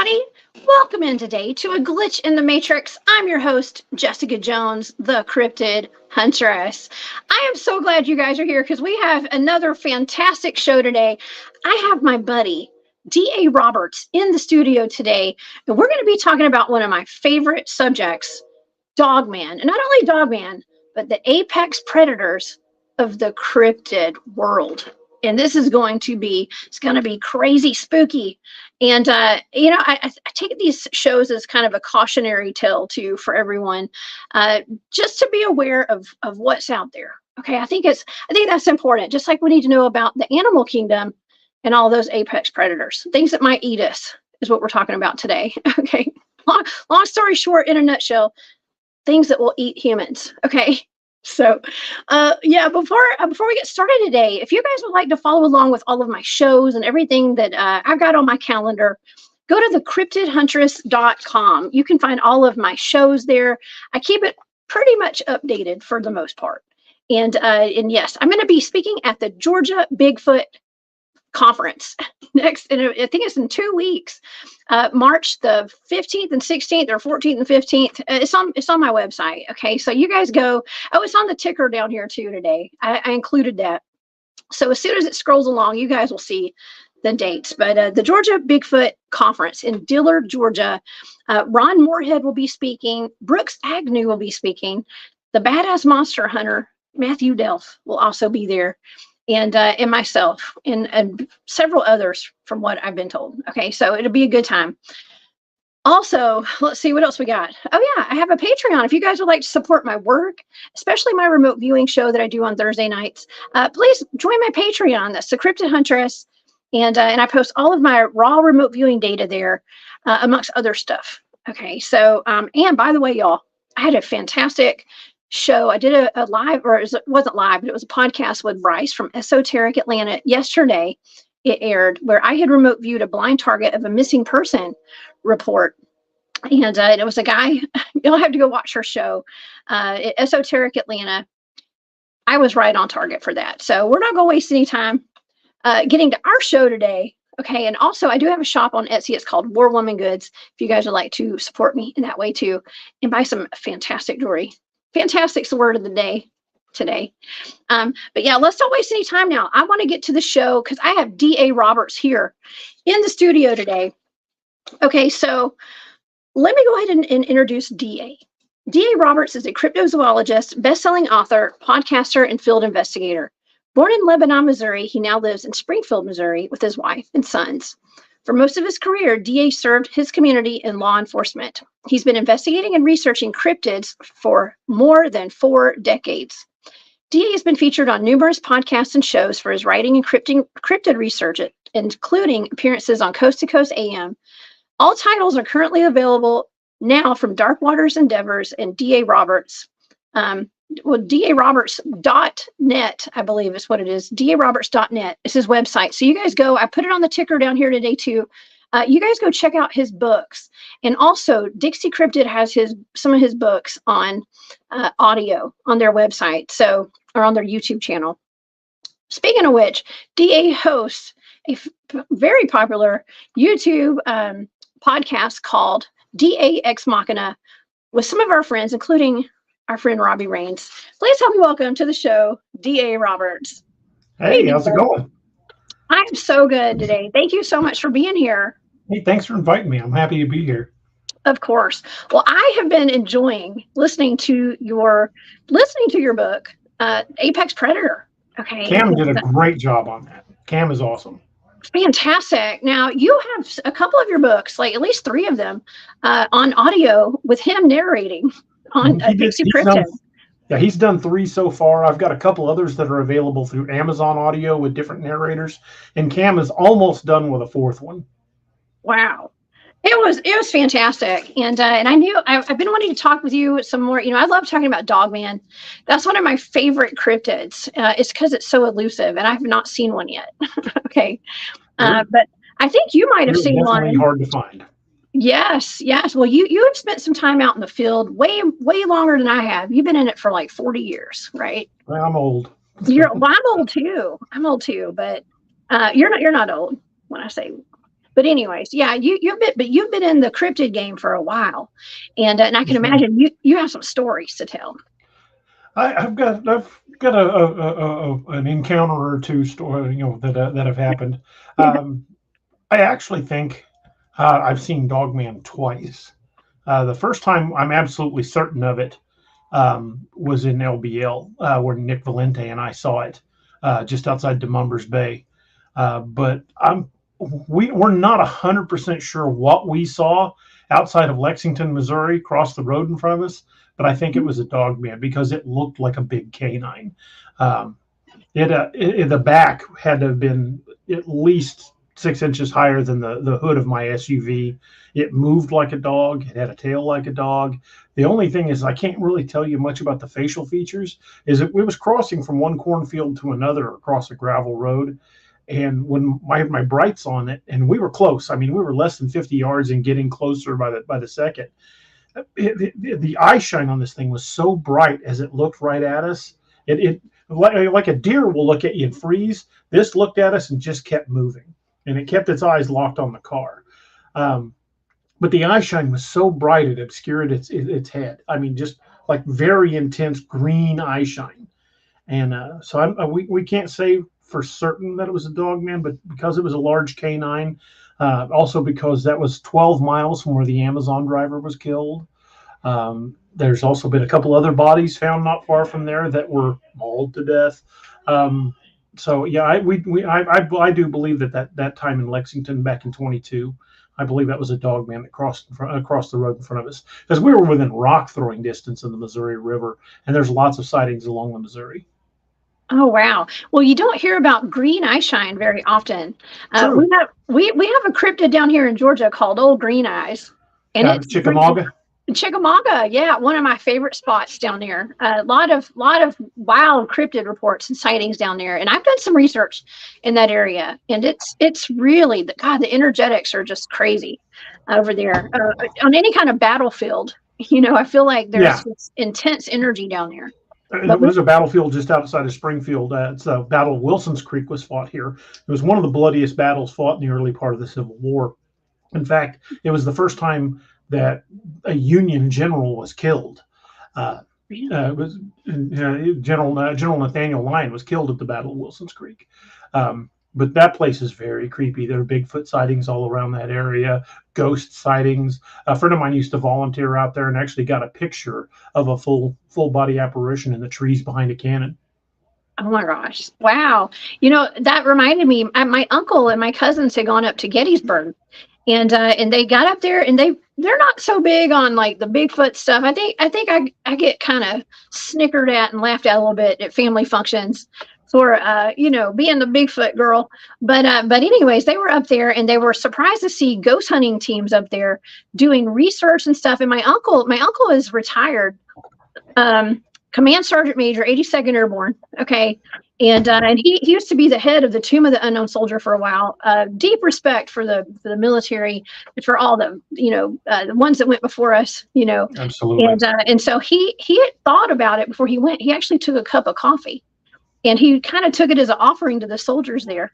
everybody. Welcome in today to a glitch in the matrix. I'm your host, Jessica Jones, the Cryptid Huntress. I am so glad you guys are here because we have another fantastic show today. I have my buddy, D.A. Roberts, in the studio today, and we're going to be talking about one of my favorite subjects, Dogman. And not only Dogman, but the apex predators of the cryptid world. And this is going to be crazy spooky. And I take these shows as kind of a cautionary tale too for everyone, just to be aware of what's out there. Okay, I think that's important. Just like we need to know about the animal kingdom and all those apex predators, things that might eat us, is what we're talking about today. Okay, long story short, in a nutshell, things that will eat humans. Okay. So, before we get started today, if you guys would like to follow along with all of my shows and everything that I've got on my calendar, go to the cryptidhuntress.com. You can find all of my shows there. I keep it pretty much updated for the most part. And yes, I'm going to be speaking at the Georgia Bigfoot Conference next, and I think it's in 2 weeks, March the 15th and 16th, or 14th and 15th. It's on my website. Okay, so you guys go. Oh, it's on the ticker down here too today. I included that, so as soon as it scrolls along, you guys will see the dates. But the Georgia Bigfoot Conference in Dillard, Georgia. Ron Moorhead will be speaking. Brooks Agnew will be speaking. The Badass Monster Hunter Matthew Delph will also be there. And myself and several others from what I've been told. Okay, so it'll be a good time. Also, let's see what else we got. Oh yeah, I have a Patreon. If you guys would like to support my work, especially my remote viewing show that I do on Thursday nights, please join my Patreon. That's the Cryptid Huntress, and I post all of my raw remote viewing data there, amongst other stuff. Okay, so and by the way, y'all, I had a fantastic show. I did a live, or it wasn't live, but it was a podcast with Bryce from Esoteric Atlanta yesterday. It aired, where I had remote viewed a blind target of a missing person report. And it was a guy. You'll have to go watch her show, Esoteric Atlanta. I was right on target for that. So we're not going to waste any time getting to our show today. Okay, and also I do have a shop on Etsy. It's called War Woman Goods. If you guys would like to support me in that way too, and buy some fantastic jewelry. Fantastic's the word of the day today. But yeah, let's not waste any time now. I want to get to the show because I have D.A. Roberts here in the studio today. Okay, so let me go ahead and introduce D.A. D.A. Roberts is a cryptozoologist, best-selling author, podcaster, and field investigator. Born in Lebanon, Missouri, he now lives in Springfield, Missouri with his wife and sons. For most of his career, D.A. served his community in law enforcement. He's been investigating and researching cryptids for more than 4 decades. D.A. has been featured on numerous podcasts and shows for his writing and cryptid research, including appearances on Coast to Coast AM. All titles are currently available now from Dark Waters Endeavors and D.A. Roberts. DARoberts.net, I believe is what it is. DARoberts.net is his website. So you guys go. I put it on the ticker down here today too. You guys go check out his books. And also Dixie Cryptid has some of his books on audio on their website, or on their YouTube channel. Speaking of which, DA hosts a very popular YouTube podcast called DA Ex Machina with some of our friends, including our friend Robbie Rains. Please help me welcome to the show, D.A. Roberts. Hey, how's it going? I'm so good today. Thank you so much for being here. Hey, thanks for inviting me. I'm happy to be here. Of course. Well, I have been enjoying listening to your book, Apex Predator. Okay. Cam did a great job on that. Cam is awesome. Fantastic. Now, you have a couple of your books, like at least 3 of them, on audio with him narrating. On Dixie Cryptid. He's done 3 so far. I've got a couple others that are available through Amazon Audio with different narrators, and Cam is almost done with a 4th one. Wow, it was fantastic, and I knew I've been wanting to talk with you some more. I love talking about Dogman. That's one of my favorite cryptids. It's because it's so elusive, and I have not seen one yet. Okay, but I think you might have seen one. Hard to find. Yes. Well, you have spent some time out in the field, way longer than I have. You've been in it for like 40 years, right? Well, I'm old. I'm old too. But you're not old when I say But anyways, yeah, you've been in the cryptid game for a while, and I can Yes, ma'am. imagine you have some stories to tell. I've got an encounter or two story, that have happened. Um, I actually think I've seen Dogman twice. The first time I'm absolutely certain of it was in LBL, where Nick Valente and I saw it just outside Demumbers Bay. But we're not 100% sure what we saw outside of Lexington, Missouri, across the road in front of us. But I think it was a Dogman because it looked like a big canine. Um, the back had to have been at least 6 inches higher than the hood of my SUV. It moved like a dog. It had a tail like a dog. The only thing is, I can't really tell you much about the facial features. Is it was crossing from one cornfield to another across a gravel road, and when I had my brights on it, and we were close. I mean, we were less than 50 yards and getting closer by the second. The eye shine on this thing was so bright as it looked right at us. It like a deer will look at you and freeze. This looked at us and just kept moving, and it kept its eyes locked on the car. But the eye shine was so bright it obscured its head. I mean, just like very intense green eye shine. And we can't say for certain that it was a Dogman, but because it was a large canine, also because that was 12 miles from where the Amazon driver was killed. There's also been a couple other bodies found not far from there that were mauled to death. So yeah, I do believe that time in Lexington back in 22, I believe that was a Dogman that crossed across the road in front of us, because we were within rock throwing distance of the Missouri River, and there's lots of sightings along the Missouri. Oh wow! Well, you don't hear about green eye shine very often. True. We have a cryptid down here in Georgia called Old Green Eyes, and it's Chickamauga. Chickamauga, yeah, one of my favorite spots down there. A lot of wild cryptid reports and sightings down there, and I've done some research in that area, and it's really the energetics are just crazy over there on any kind of battlefield. I feel like there's this intense energy down there. There's a battlefield just outside of Springfield. It's a battle of Wilson's Creek was fought here. It was one of the bloodiest battles fought in the early part of the Civil War. In fact, it was the first time that a Union general was killed. It was General Nathaniel Lyon was killed at the Battle of Wilson's Creek. But that place is very creepy. There are Bigfoot sightings all around that area, ghost sightings. A friend of mine used to volunteer out there and actually got a picture of a full body apparition in the trees behind a cannon. Oh my gosh. Wow. That reminded me, my uncle and my cousins had gone up to Gettysburg, and they got up there, and they're not so big on like the Bigfoot stuff. I think I get kind of snickered at and laughed at a little bit at family functions for being the Bigfoot girl. But anyways, they were up there, and they were surprised to see ghost hunting teams up there doing research and stuff. And my uncle is retired, Command Sergeant Major, 82nd Airborne. Okay. And he used to be the head of the Tomb of the Unknown Soldier for a while. Deep respect for the military, for all the ones that went before us. Absolutely. And so he had thought about it before he went. He actually took a cup of coffee, and he kind of took it as an offering to the soldiers there.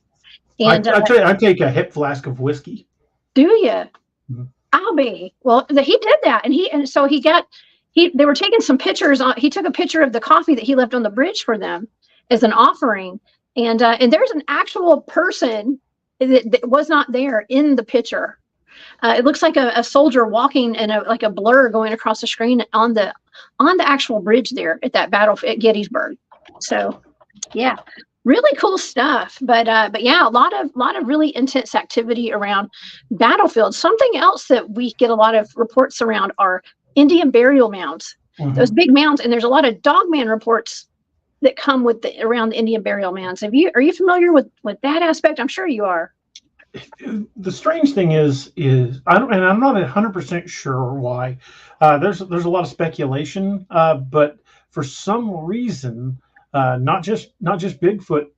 And I take a hip flask of whiskey. Do you? Mm-hmm. I'll be. Well, he did that, and so they were taking some pictures. He took a picture of the coffee that he left on the bridge for them as an offering, and there's an actual person that was not there in the picture. It looks like a soldier walking and like a blur going across the screen on the actual bridge there at that battle at Gettysburg. So, yeah, really cool stuff. But yeah, a lot of really intense activity around battlefields. Something else that we get a lot of reports around are Indian burial mounds. Mm-hmm. Those big mounds, and there's a lot of Dogman reports that come around the Indian burial mounds. Are you familiar with that aspect? I'm sure you are. The strange thing is I'm not 100% sure why. There's a lot of speculation, but for some reason, not just Bigfoot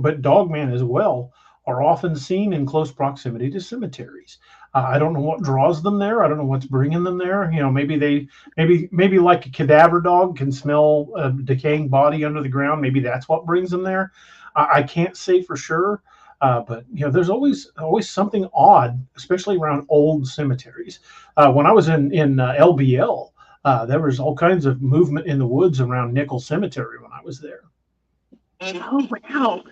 but Dogman as well are often seen in close proximity to cemeteries. I don't know what draws them there. I don't know what's bringing them there. Maybe like a cadaver dog can smell a decaying body under the ground. Maybe that's what brings them there. I can't say for sure. But there's always something odd, especially around old cemeteries. When I was in LBL, there was all kinds of movement in the woods around Nickel Cemetery when I was there. Oh wow.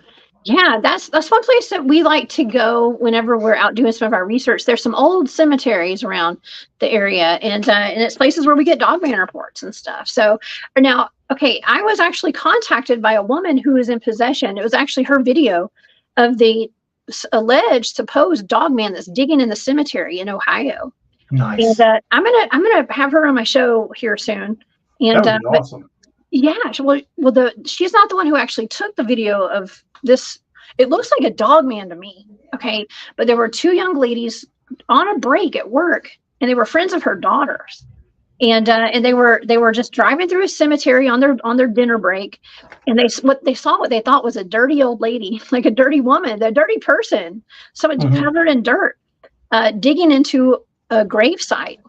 Yeah, that's one place that we like to go whenever we're out doing some of our research. There's some old cemeteries around the area, and it's places where we get Dogman reports and stuff. So now, okay, I was actually contacted by a woman who was in possession. It was actually her video of the alleged supposed Dogman that's digging in the cemetery in Ohio. Nice. And I'm gonna have her on my show here soon. And that would be awesome. yeah, she's not the one who actually took the video of this. It looks like a Dogman to me. Okay, but there were two young ladies on a break at work, and they were friends of her daughters, and they were just driving through a cemetery on their dinner break, and they saw what they thought was a dirty old lady, like a dirty woman, a dirty person, someone covered in dirt, digging into a grave site.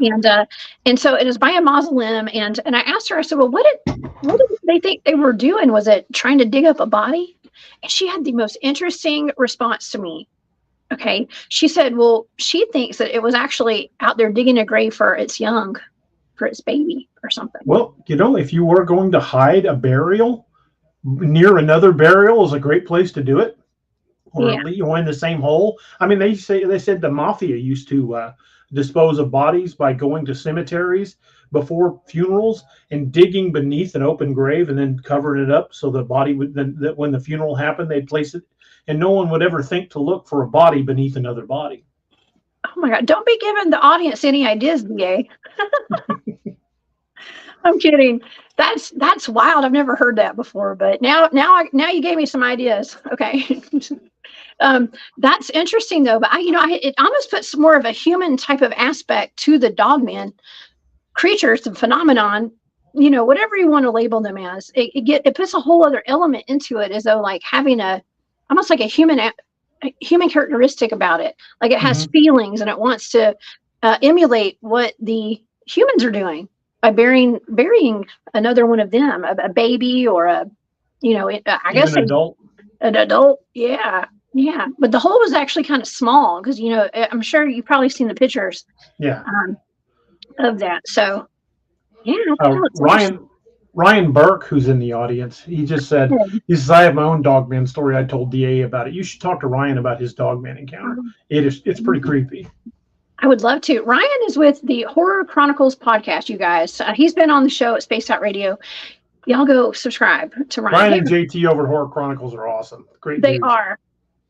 And so it is by a mausoleum, and I asked her, I said, well, what did they think they were doing? Was it trying to dig up a body? And she had the most interesting response to me. Okay, she said, well, she thinks that it was actually out there digging a grave for its young, for its baby or something. Well, if you were going to hide a burial, near another burial is a great place to do it. Or in the same hole. I mean, they said the mafia used to dispose of bodies by going to cemeteries before funerals and digging beneath an open grave and then covering it up so the body would then, that when the funeral happened, they'd place it, and no one would ever think to look for a body beneath another body. Oh my God! Don't be giving the audience any ideas, DA. I'm kidding. That's wild. I've never heard that before, but now you gave me some ideas. Okay. That's interesting though, but it almost puts more of a human type of aspect to the Dogman creatures, the phenomenon, whatever you want to label them as. It puts a whole other element into it, as though like having almost like a human characteristic about it. Like it has feelings and it wants to emulate what the humans are doing by burying another one of them, a baby or I guess an adult. An adult, yeah. Yeah, but the hole was actually kind of small because I'm sure you've probably seen the pictures. Yeah. Of that. So, yeah. Ryan Burke, who's in the audience, he just said, he says, I have my own Dogman story. I told DA about it. You should talk to Ryan about his Dogman encounter. It's pretty creepy. I would love to. Ryan is with the Horror Chronicles podcast, you guys. He's been on the show at Space Out Radio. Y'all go subscribe to Ryan. Ryan and JT over at Horror Chronicles are awesome. Great. They are.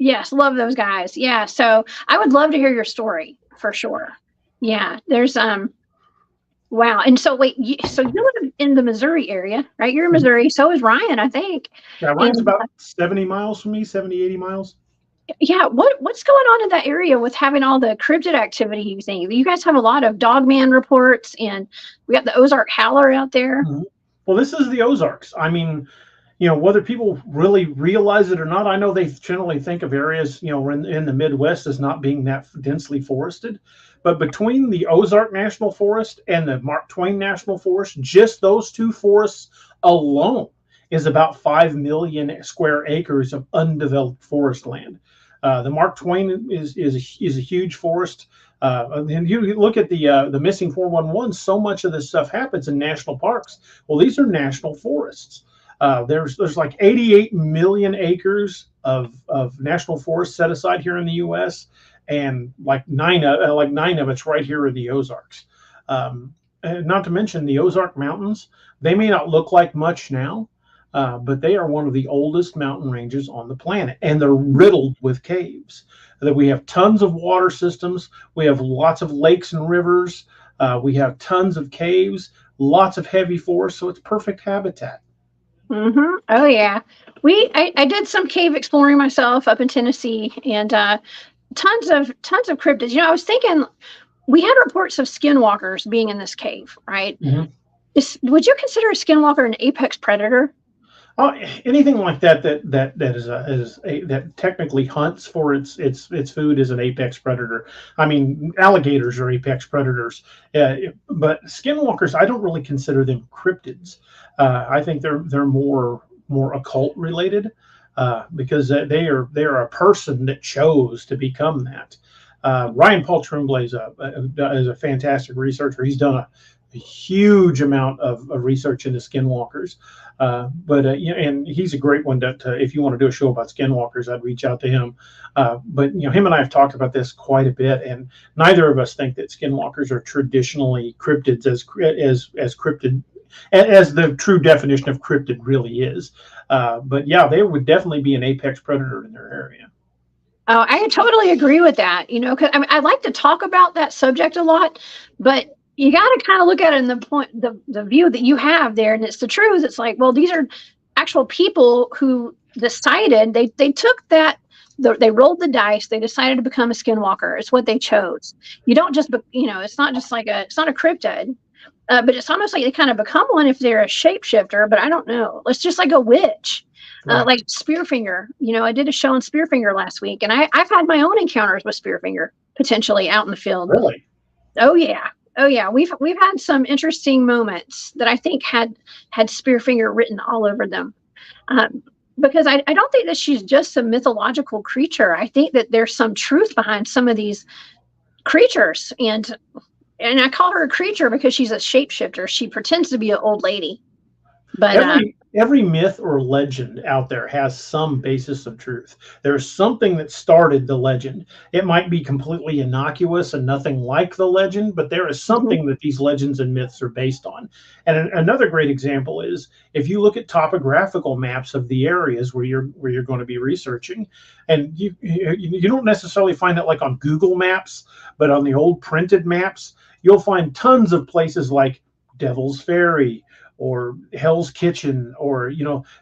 Yes, love those guys. Yeah, so I would love to hear your story for sure. Yeah, there's wow. And so wait, so you live in the Missouri area, right? You're in Missouri. So is Ryan, I think. Yeah, Ryan's about 70 miles from me, 70, 80 miles. Yeah, what's going on in that area with having all the cryptid activity? You think you guys have a lot of Dogman reports, and we got the Ozark Howler out there. Well, this is the Ozarks. I mean, whether people really realize it or not, I know they generally think of areas, in the Midwest as not being that densely forested. But between the Ozark National Forest and the Mark Twain National Forest, just those two forests alone is about 5 million square acres of undeveloped forest land. The Mark Twain is a huge forest. And you look at the missing 411, so much of this stuff happens in national parks. Well, these are national forests. There's like 88 million acres of national forest set aside here in the U.S., and like nine of it's right here in the Ozarks. Not to mention the Ozark Mountains. They may not look like much now, but they are one of the oldest mountain ranges on the planet, and they're riddled with caves. That we have tons of water systems. We have lots of lakes and rivers. We have tons of caves, lots of heavy forest, so it's perfect habitat. Oh yeah, I did some cave exploring myself up in Tennessee, and tons of cryptids. I was thinking we had reports of skinwalkers being in this cave, right? Would you consider a skinwalker an apex predator? Anything like that that technically hunts for its food is an apex predator. I mean, alligators are apex predators, but skinwalkers, I don't really consider them cryptids. I think they're more occult related. because they are a person that chose to become that. Ryan Paul Tremblay is a fantastic researcher. He's done a huge amount of research into skinwalkers. And he's a great one to if you want to do a show about skinwalkers, I'd reach out to him. But him and I have talked about this quite a bit, and neither of us think that skinwalkers are traditionally cryptids as cryptid as the true definition of cryptid really is. But yeah, they would definitely be an apex predator in their area. Oh, I totally agree with that. Because I like to talk about that subject a lot, but you got to kind of look at it in the view that you have there, and it's the truth. It's like, well, these are actual people who decided they took that. They rolled the dice. They decided to become a skinwalker. It's what they chose. You don't just, it's not just like it's not a cryptid, but it's almost like they kind of become one if they're a shapeshifter. But I don't know. It's just like a witch. Right. Like Spearfinger, I did a show on Spearfinger last week, and I've had my own encounters with Spearfinger potentially out in the field. Really? Oh yeah. We've had some interesting moments that I think had Spearfinger written all over them, because I don't think that she's just a mythological creature. I think that there's some truth behind some of these creatures, and I call her a creature because she's a shapeshifter. She pretends to be an old lady, but every myth or legend out there has some basis of truth. There's something that started the legend. It might be completely innocuous and nothing like the legend, but there is something that these legends and myths are based on. And another great example is if you look at topographical maps of the areas where you're going to be researching, and you don't necessarily find it like on Google Maps, but on the old printed maps, you'll find tons of places like Devil's Ferry, or Hell's Kitchen, or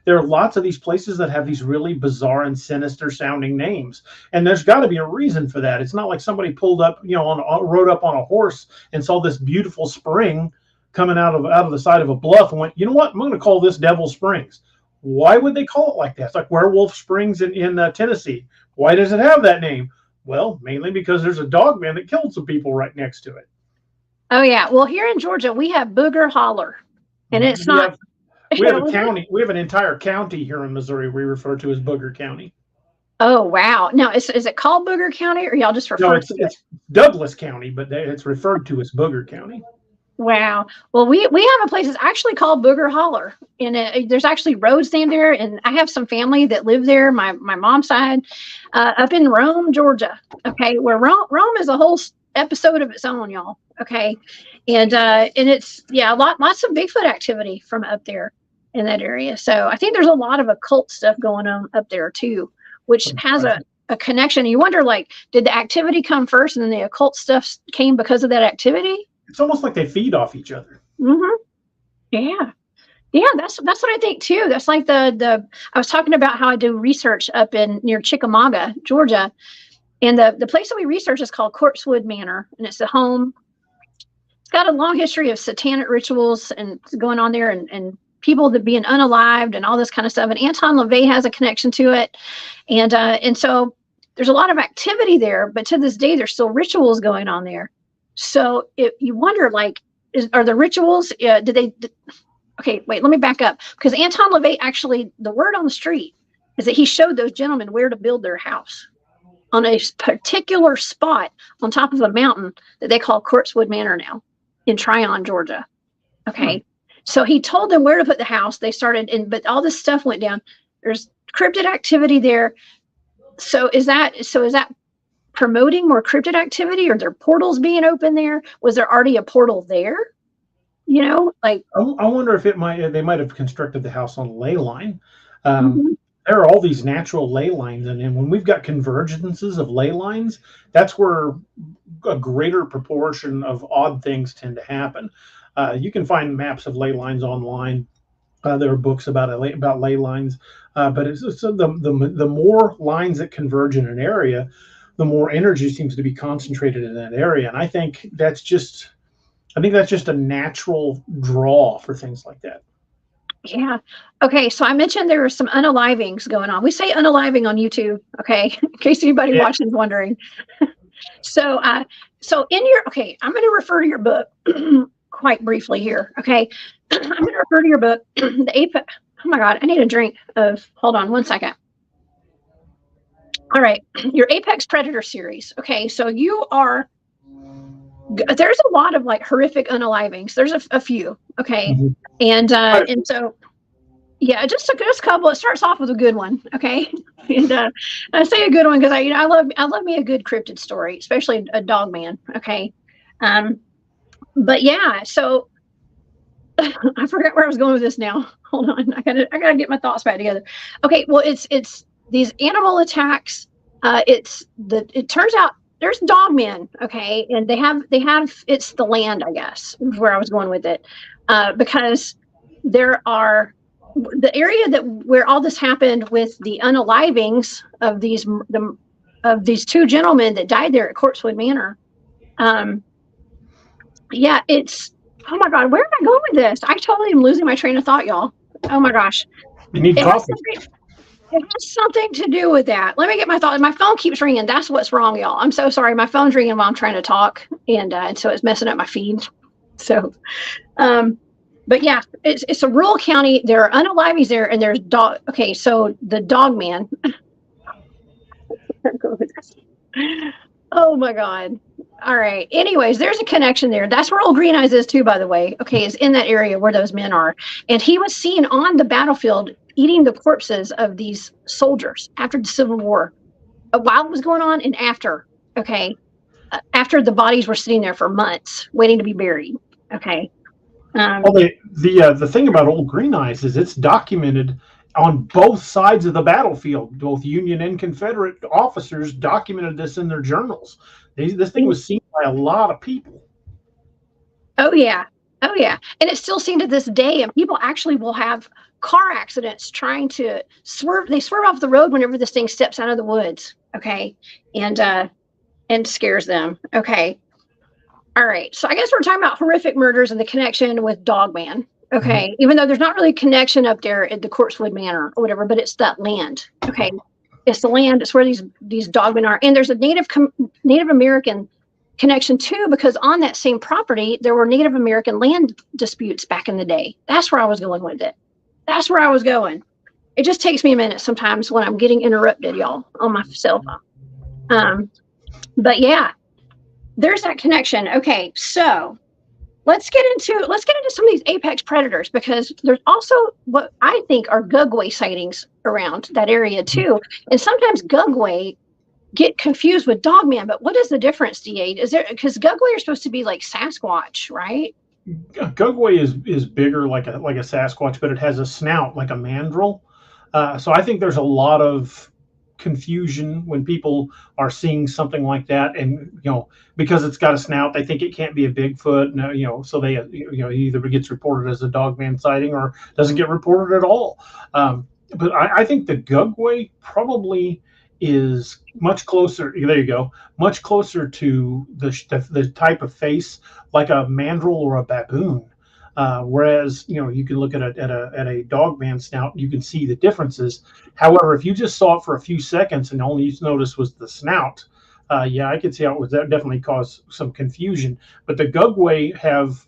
there are lots of these places that have these really bizarre and sinister sounding names, and there's got to be a reason for that. It's not like somebody pulled up, rode up on a horse and saw this beautiful spring coming out of the side of a bluff and went, you know what, I'm going to call this Devil Springs. Why would they call it like that? It's like Werewolf Springs in Tennessee. Why does it have that name? Well, mainly because there's a dogman that killed some people right next to it. Oh yeah, well, here in Georgia we have Booger Holler. And it's not. We have a county. We have an entire county here in Missouri we refer to as Booger County. Oh wow! Now, is it called Booger County, or y'all just refer to it? It's Douglas County, but it's referred to as Booger County. Wow. Well, we have a place that's actually called Booger Holler, and there's actually roads named there. And I have some family that live there. My mom's side, up in Rome, Georgia. Okay, where Rome is a whole episode of its own, y'all. Okay. And it's lots of Bigfoot activity from up there in that area. So I think there's a lot of occult stuff going on up there too, which has a connection. You wonder, like, did the activity come first and then the occult stuff came because of that activity? It's almost like they feed off each other. Yeah, that's what I think too. That's like I was talking about how I do research up near Chickamauga, Georgia, and the place that we research is called Corpsewood Manor, and it's a home. It's got a long history of satanic rituals and going on there, and people that being unalived and all this kind of stuff. And Anton LaVey has a connection to it, and so there's a lot of activity there. But to this day, there's still rituals going on there. So you wonder, like, are the rituals? Okay, wait, let me back up, because Anton LaVey actually, the word on the street is that he showed those gentlemen where to build their house on a particular spot on top of a mountain that they call Corpsewood Manor now, in Tryon, Georgia. Okay. So he told them where to put the house. They started, but all this stuff went down. There's cryptid activity there. So is that promoting more cryptid activity? Are there portals being open there? Was there already a portal there? Like, I wonder if they might have constructed the house on a ley line. There are all these natural ley lines, and when we've got convergences of ley lines, that's where a greater proportion of odd things tend to happen. You can find maps of ley lines online. There are books about ley lines, but it's the more lines that converge in an area, the more energy seems to be concentrated in that area, and I think that's just a natural draw for things like that. Yeah. Okay. So I mentioned there were some unalivings going on. We say unaliving on YouTube. Okay. In case anybody watching is wondering. So I'm going to refer to your book quite briefly here. Okay. I'm going to refer to your book, The Ape. Oh my God. I need a drink hold on one second. All right, your apex predator series. Okay, so there's a lot of like horrific unalivings. There's a few. Okay, Mhm. and so yeah, just a couple. It starts off with a good one. Okay, and I say a good one because I love me a good cryptid story, especially a Dogman. Okay, um, but yeah, so I forgot where I was going with this now. Hold on, I gotta get my thoughts back together. Okay, well, it's these animal attacks. It turns out there's dogmen. Okay, and they have it's the land, I guess, where I was going with it, because there are the area that where all this happened with the unalivings of these two gentlemen that died there at Corpsewood Manor. Um, yeah, it's oh my god, where am I going with this? I totally am losing my train of thought, y'all. Oh my gosh. You need It has coffee. something it has something to do with that. Let me get my thought. My phone keeps ringing. That's what's wrong, y'all. I'm so sorry. My phone's ringing while I'm trying to talk, and so it's messing up my feed. So, but yeah, it's a rural county. There are unalivies there, and there's dog. Okay, so the Dogman. Oh my god. All right. Anyways, there's a connection there. That's where Old Green Eyes is too, by the way. Okay, is in that area where those men are. And he was seen on the battlefield eating the corpses of these soldiers after the Civil War. While it was going on and after. Okay. After the bodies were sitting there for months waiting to be buried. Okay. Well, the thing about Old Green Eyes is it's documented on both sides of the battlefield. Both Union and Confederate officers documented this in their journals. This thing was seen by a lot of people. Oh yeah. Oh yeah. And it's still seen to this day. And people actually will have car accidents trying to swerve. They swerve off the road whenever this thing steps out of the woods. Okay. And scares them. Okay. All right. So I guess we're talking about horrific murders and the connection with Dogman. Okay. Even though there's not really a connection up there at the Corpsewood Manor or whatever, but it's that land. Okay. It's the land. It's where these dogmen are. And there's a Native American connection too, because on that same property, there were Native American land disputes back in the day. That's where I was going with it. That's where I was going. It just takes me a minute sometimes when I'm getting interrupted, y'all, on my cell phone. But yeah, there's that connection. Okay, so let's get into some of these apex predators, because there's also what I think are gugway sightings around that area too. And sometimes gugway get confused with Dogman, but what is the difference, DA? Is there, because gugway are supposed to be like Sasquatch, right? Gugway is bigger like a Sasquatch, but it has a snout like a mandrill. So I think there's a lot of confusion when people are seeing something like that, and because it's got a snout, they think it can't be a Bigfoot. No, so they either it gets reported as a Dogman sighting or doesn't get reported at all. But I think the Gugway probably is much closer. There you go, much closer to the type of face like a mandrill or a baboon. Whereas you can look at a Dogman snout, you can see the differences. However, if you just saw it for a few seconds and all you noticed was the snout, yeah, I could see how it would definitely cause some confusion. But the Gugway have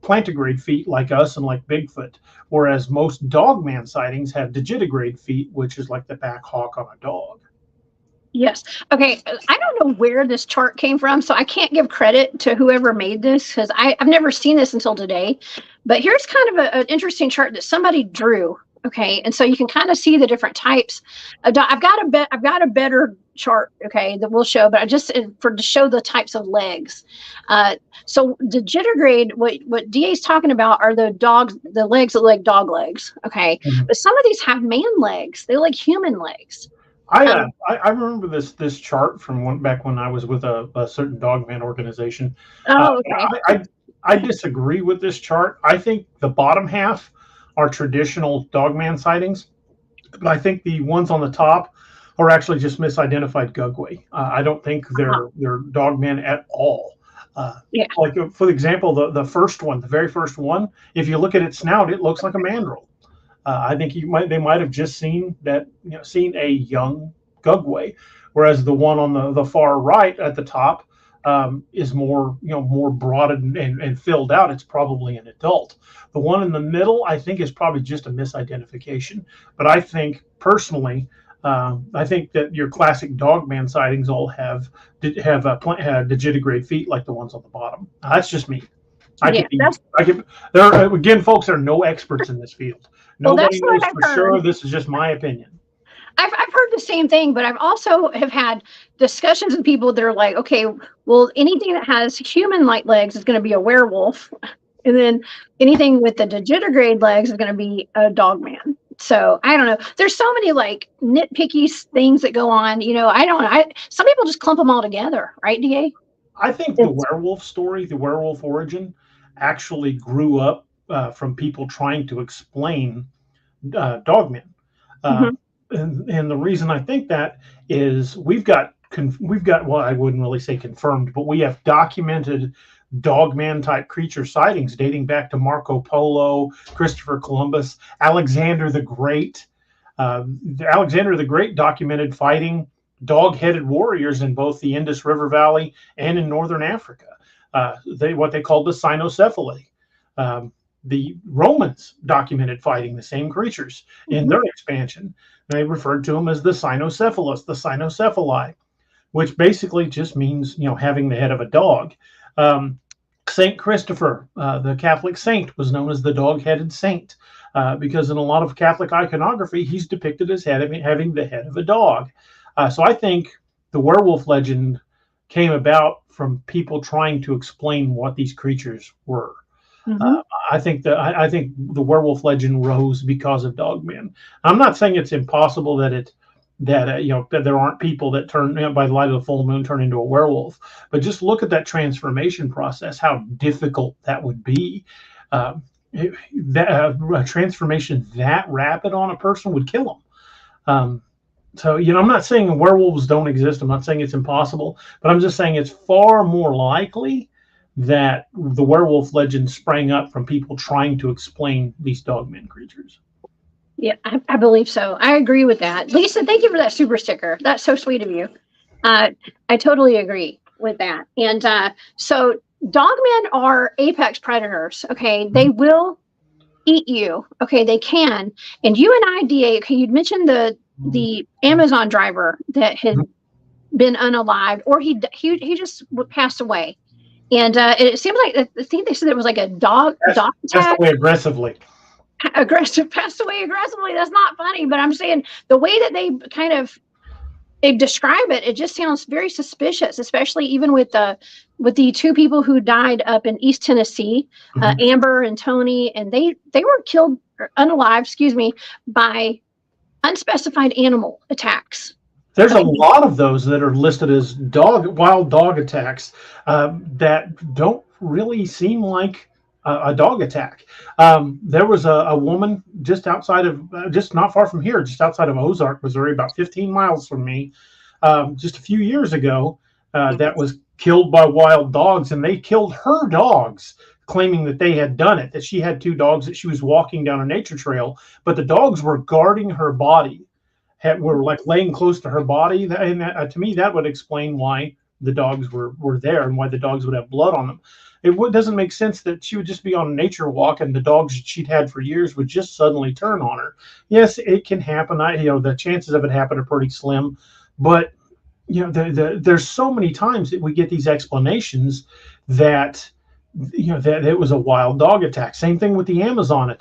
plantigrade feet like us and like Bigfoot, whereas most Dogman sightings have digitigrade feet, which is like the back hawk on a dog. Yes. Okay. I don't know where this chart came from, so I can't give credit to whoever made this because I've never seen this until today. But here's kind of an interesting chart that somebody drew. Okay, and so you can kind of see the different types. I've got a better chart. Okay, that we'll show, but I just to show the types of legs. So the digitigrade, what DA is talking about are the legs that look like dog legs. Okay, but some of these have man legs. They look like human legs. I remember this chart from back when I was with a certain Dogman organization. Oh, okay. I disagree with this chart. I think the bottom half are traditional Dogman sightings, but I think the ones on the top are actually just misidentified Gugway. I don't think they're Dogman at all. Yeah. Like for example, the first one, the very first one, if you look at its snout, it looks like a mandrill. I think they might have just seen a young Gugway, whereas the one on the far right at the top is more broad and filled out. It's probably an adult. The one in the middle, I think, is probably just a misidentification. But I think personally, I think that your classic Dogman sightings all have digitigrade feet like the ones on the bottom. That's just me. I Yeah, could be. I could. There again, folks are no experts in this field. that's Nobody what knows I've for heard. sure. This is just my opinion. I've heard the same thing, but I've also have had discussions with people that are like, okay, well, anything that has human-like legs is going to be a werewolf, and then anything with the digitigrade legs is going to be a dogman. So I don't know. There's so many like nitpicky things that go on. I don't. Some people just clump them all together, right, Da? I think the It's, werewolf story, the werewolf origin, actually grew up from people trying to explain dogmen. Uh, mhm, and the reason I think that is we've got well, I wouldn't really say confirmed, but we have documented dogman type creature sightings dating back to Marco Polo, Christopher Columbus, Alexander the Great. Alexander the Great documented fighting dog-headed warriors in both the Indus River Valley and in northern Africa. What they called the cynocephali. Um, the Romans documented fighting the same creatures in mhm. their expansion. They referred to them as the cynocephalus, the cynocephali, which basically just means having the head of a dog. Saint Christopher, the Catholic saint, was known as the dog-headed saint because in a lot of Catholic iconography, he's depicted as having the head of a dog. So I think the werewolf legend came about from people trying to explain what these creatures were. Mhm. I think the werewolf legend rose because of Dogman. I'm not saying it's impossible that there aren't people that turn by the light of the full moon turn into a werewolf, but just look at that transformation process. How difficult that would be. Uh, a transformation that rapid on a person would kill them. So I'm not saying werewolves don't exist. I'm not saying it's impossible, but I'm just saying it's far more likely that the werewolf legend sprang up from people trying to explain these dogman creatures. Yeah, I believe so. I agree with that. Lisa, thank you for that super sticker. That's so sweet of you. Uh, I totally agree with that. And so dogmen are apex predators. Okay. They Mhm. will eat you. Okay. They can. And you and I, Da, okay, you'd mentioned the Amazon driver that had been unalived, or he just passed away. And it seems like I think they said it was like a dog Passed attack. away aggressively. Passed away aggressively. That's not funny, but I'm saying the way that they describe it, it just sounds very suspicious, especially even with the two people who died up in East Tennessee, Mhm. Amber and Tony, and they were killed or unalive, excuse me, by unspecified animal attacks. There's a Okay. lot of those that are listed as wild dog attacks that don't really seem like a dog attack. There was a woman just not far from here, just outside of Ozark, Missouri, about 15 miles from me, just a few years ago, that was killed by wild dogs, and they killed her dogs, claiming that they had done it, that she had two dogs, that she was walking down a nature trail, but the dogs were guarding her body, were like laying close to her body. And to me, that would explain why the dogs were there and why the dogs would have blood on them. Doesn't make sense that she would just be on a nature walk and the dogs she'd had for years would just suddenly turn on her. Yes, it can happen. The chances of it happen are pretty slim, but there's so many times that we get these explanations that that it was a wild dog attack. Same thing with the Amazon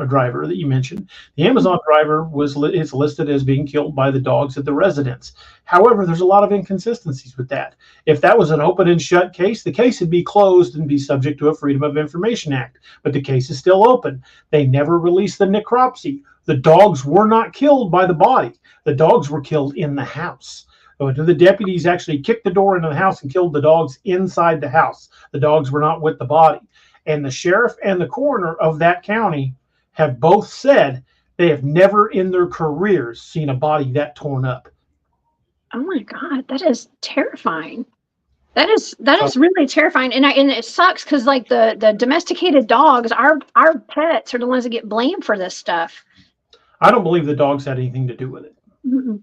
driver that you mentioned. The Amazon driver is listed as being killed by the dogs at the residence. However, there's a lot of inconsistencies with that. If that was an open and shut case, the case would be closed and be subject to a Freedom of Information Act. But the case is still open. They never released the necropsy. The dogs were not killed by the body. The dogs were killed in the house. The deputies actually kicked the door into the house and killed the dogs inside the house. The dogs were not with the body. And the sheriff and the coroner of that county have both said they have never in their careers seen a body that torn up. Oh my God, that is terrifying. That So is really terrifying, and it sucks because like the domesticated dogs, our pets are the ones that get blamed for this stuff. I don't believe the dogs had anything to do with it. Mm-mm.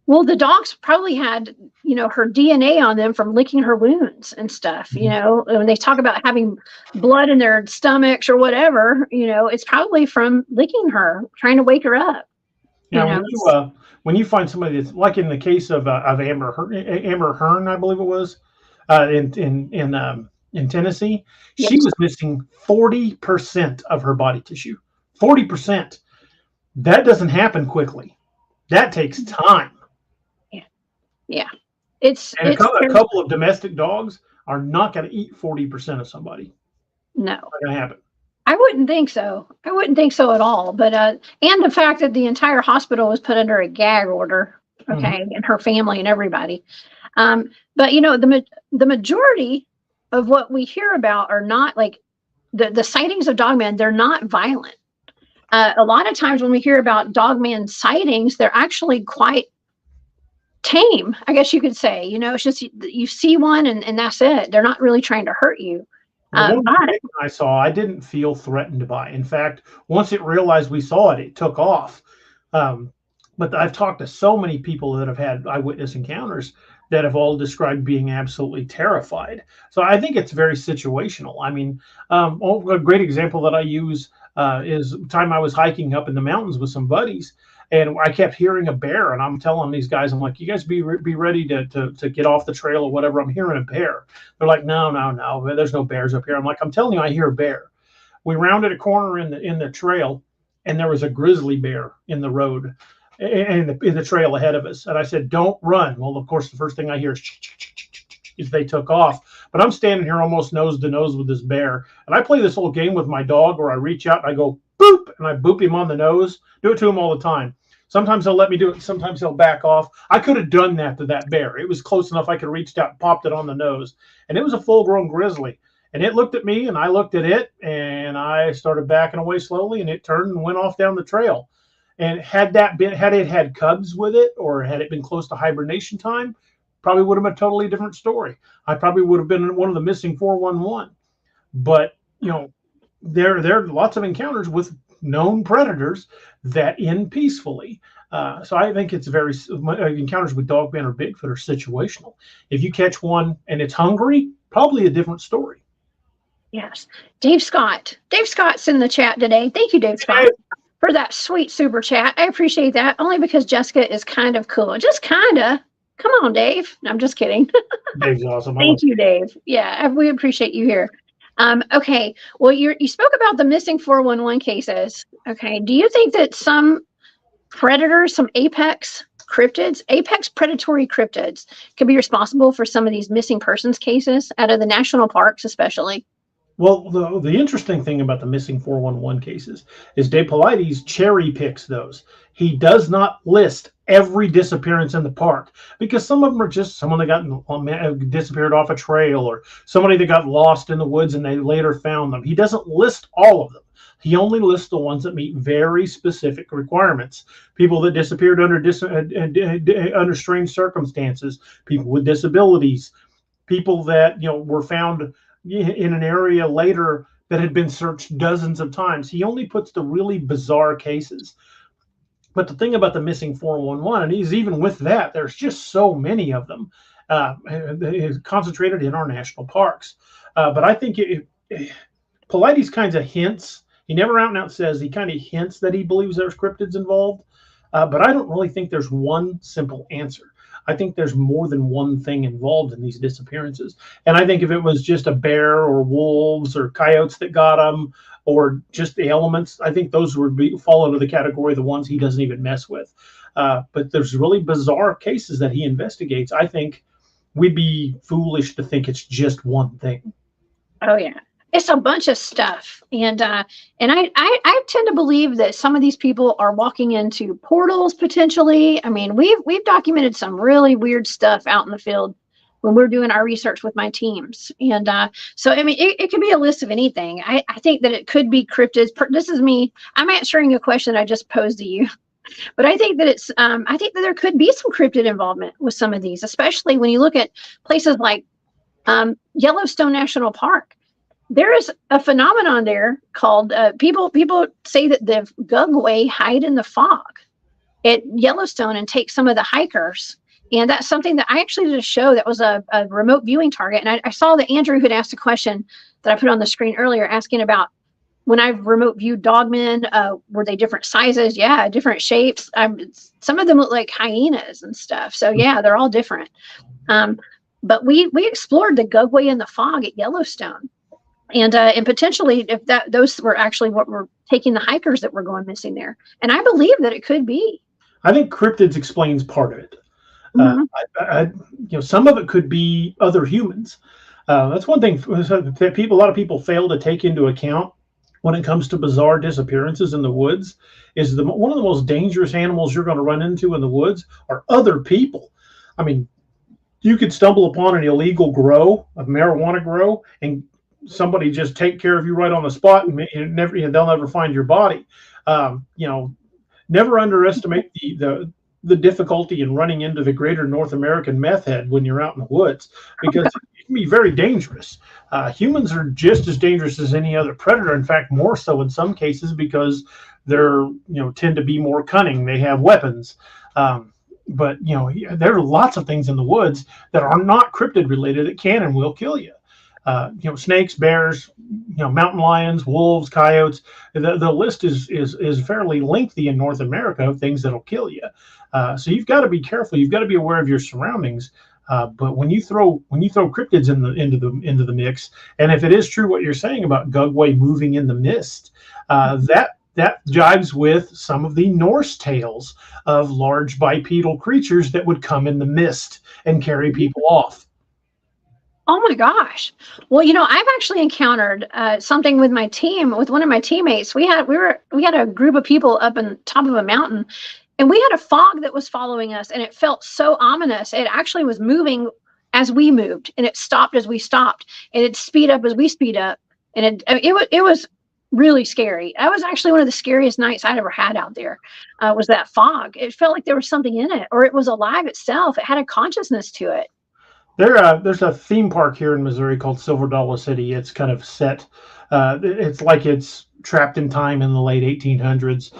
Well, the dogs probably had, her DNA on them from licking her wounds and stuff. Mhm. When they talk about having blood in their stomachs or whatever, it's probably from licking her, trying to wake her up. you Now, know. when you find somebody that's like in the case of Amber Hearn, I believe it was, in Tennessee, she Yes. was missing 40% of her body tissue. 40%. That doesn't happen quickly. That takes time. Yeah. Yeah. It's And it's a couple of domestic dogs are not going to eat 40% of somebody. no. Not going to happen. I wouldn't think so. I wouldn't think so at all. But and the fact that the entire hospital was put under a gag order, Mhm. okay, and her family and everybody. But you know, the majority of what we hear about are not like the sightings of Dogman. They're not violent. A lot of times when we hear about Dogman sightings, they're actually quite tame, I guess you could say. You know, it's just you see one and that's it. They're not really trying to hurt you. The one But I saw, I didn't feel threatened by. In fact, once it realized we saw it, it took off. Um, but I've talked to so many people that have had eyewitness encounters that have all described being absolutely terrified. So I think it's very situational. I mean, a great example that I use is the time I was hiking up in the mountains with some buddies, and I kept hearing a bear, and I'm telling these guys, I'm like, you guys be ready to get off the trail or whatever. I'm hearing a bear. They're like, no, there's no bears up here. I'm like, I'm telling you, I hear a bear. We rounded a corner in the trail, and there was a grizzly bear in the road, in the trail ahead of us. And I said, don't run. Well, of course, the first thing I hear is they took off. But I'm standing here almost nose to nose with this bear, and I play this whole game with my dog where I reach out and I go boop, and I boop him on the nose. Do it to him all the time. Sometimes he'll let me do it. Sometimes he'll back off. I could have done that to that bear. It was close enough. I could have reached out and popped it on the nose. And it was a full-grown grizzly. And it looked at me, and I looked at it, and I started backing away slowly, and it turned and went off down the trail. And had it had cubs with it, or had it been close to hibernation time, probably would have been a totally different story. I probably would have been one of the missing 411. But, you know, there are lots of encounters with known predators that end peacefully. So I think it's very encounters with Dogman or Bigfoot are situational. If you catch one and it's hungry, probably a different story. yes, Dave Scott. Dave Scott's in the chat today. Thank you, Dave Scott, for that sweet super chat. I appreciate that. Only because Jessica is kind of cool. Just kind of. Come on, Dave. No, I'm just kidding. Dave's awesome. Thank you, Dave. Yeah, we appreciate you here. Okay. Well, you spoke about the missing 411 cases. Okay. Do you think that some predators, some apex predatory cryptids, could be responsible for some of these missing persons cases out of the national parks, especially? Well, the interesting thing about the missing 411 cases is Dave Paulides cherry picks those. He does not list every disappearance in the park because some of them are just someone that got disappeared off a trail or somebody that got lost in the woods and they later found them. He doesn't list all of them. He only lists the ones that meet very specific requirements. People that disappeared under strange circumstances, people with disabilities, people that were found in an area later that had been searched dozens of times. He only puts the really bizarre cases. But the thing about the missing 411, and he's even with that, there's just so many of them concentrated in our national parks. But I think Paulides kind of hints. He never out and out says, he kind of hints that he believes there's cryptids involved. But I don't really think there's one simple answer. I think there's more than one thing involved in these disappearances. And I think if it was just a bear or wolves or coyotes that got them, or just the elements, I think those would fall into the category of the ones he doesn't even mess with. But there's really bizarre cases that he investigates. I think we'd be foolish to think it's just one thing. Oh yeah, it's a bunch of stuff, and I tend to believe that some of these people are walking into portals potentially. I mean, we've documented some really weird stuff out in the field when we're doing our research with my teams. And so, I mean, it could be a list of anything. I think that it could be cryptids. This is me. I'm answering a question that I just posed to you. But I think that I think that there could be some cryptid involvement with some of these, especially when you look at places like Yellowstone National Park. There is a phenomenon there called people say that the gugway hide in the fog at Yellowstone and take some of the hikers. And that's something that I actually did a show that was a remote viewing target. And I saw that Andrew had asked a question that I put on the screen earlier asking about when I've remote viewed Dogmen, were they different sizes? Yeah, different shapes. Some of them look like hyenas and stuff. So yeah, they're all different. But we explored the Gugway in the Fog at Yellowstone, and potentially if those were actually what were taking the hikers that were going missing there. And I believe that it could be. I think cryptids explains part of it. Mm-hmm. Some of it could be other humans. That's one thing that a lot of people fail to take into account when it comes to bizarre disappearances in the woods. Is one of the most dangerous animals you're going to run into in the woods are other people. I mean, you could stumble upon an illegal grow, a marijuana grow, and somebody just take care of you right on the spot, and they'll never find your body. Never underestimate the difficulty in running into the greater North American meth head when you're out in the woods, because it can be very dangerous. Humans are just as dangerous as any other predator. In fact, more so in some cases, because they're tend to be more cunning. They have weapons. But there are lots of things in the woods that are not cryptid related that can and will kill you. Snakes, bears, mountain lions, wolves, coyotes. The list is fairly lengthy in North America of things that'll kill you. So you've got to be careful. You've got to be aware of your surroundings. But when you throw cryptids into the mix, and if it is true what you're saying about Gugway moving in the mist, that jives with some of the Norse tales of large bipedal creatures that would come in the mist and carry people off. Oh my gosh. Well, I've actually encountered something with my team, with one of my teammates. We had a group of people up on top of a mountain, and we had a fog that was following us, and it felt so ominous. It actually was moving as we moved, and it stopped as we stopped, and it'd speed up as we speed up. And it was really scary. That was actually one of the scariest nights I'd ever had out there, was that fog. It felt like there was something in it, or it was alive itself. It had a consciousness to it. There's a theme park here in Missouri called Silver Dollar City. It's kind of set. It's like it's trapped in time in the late 1800s.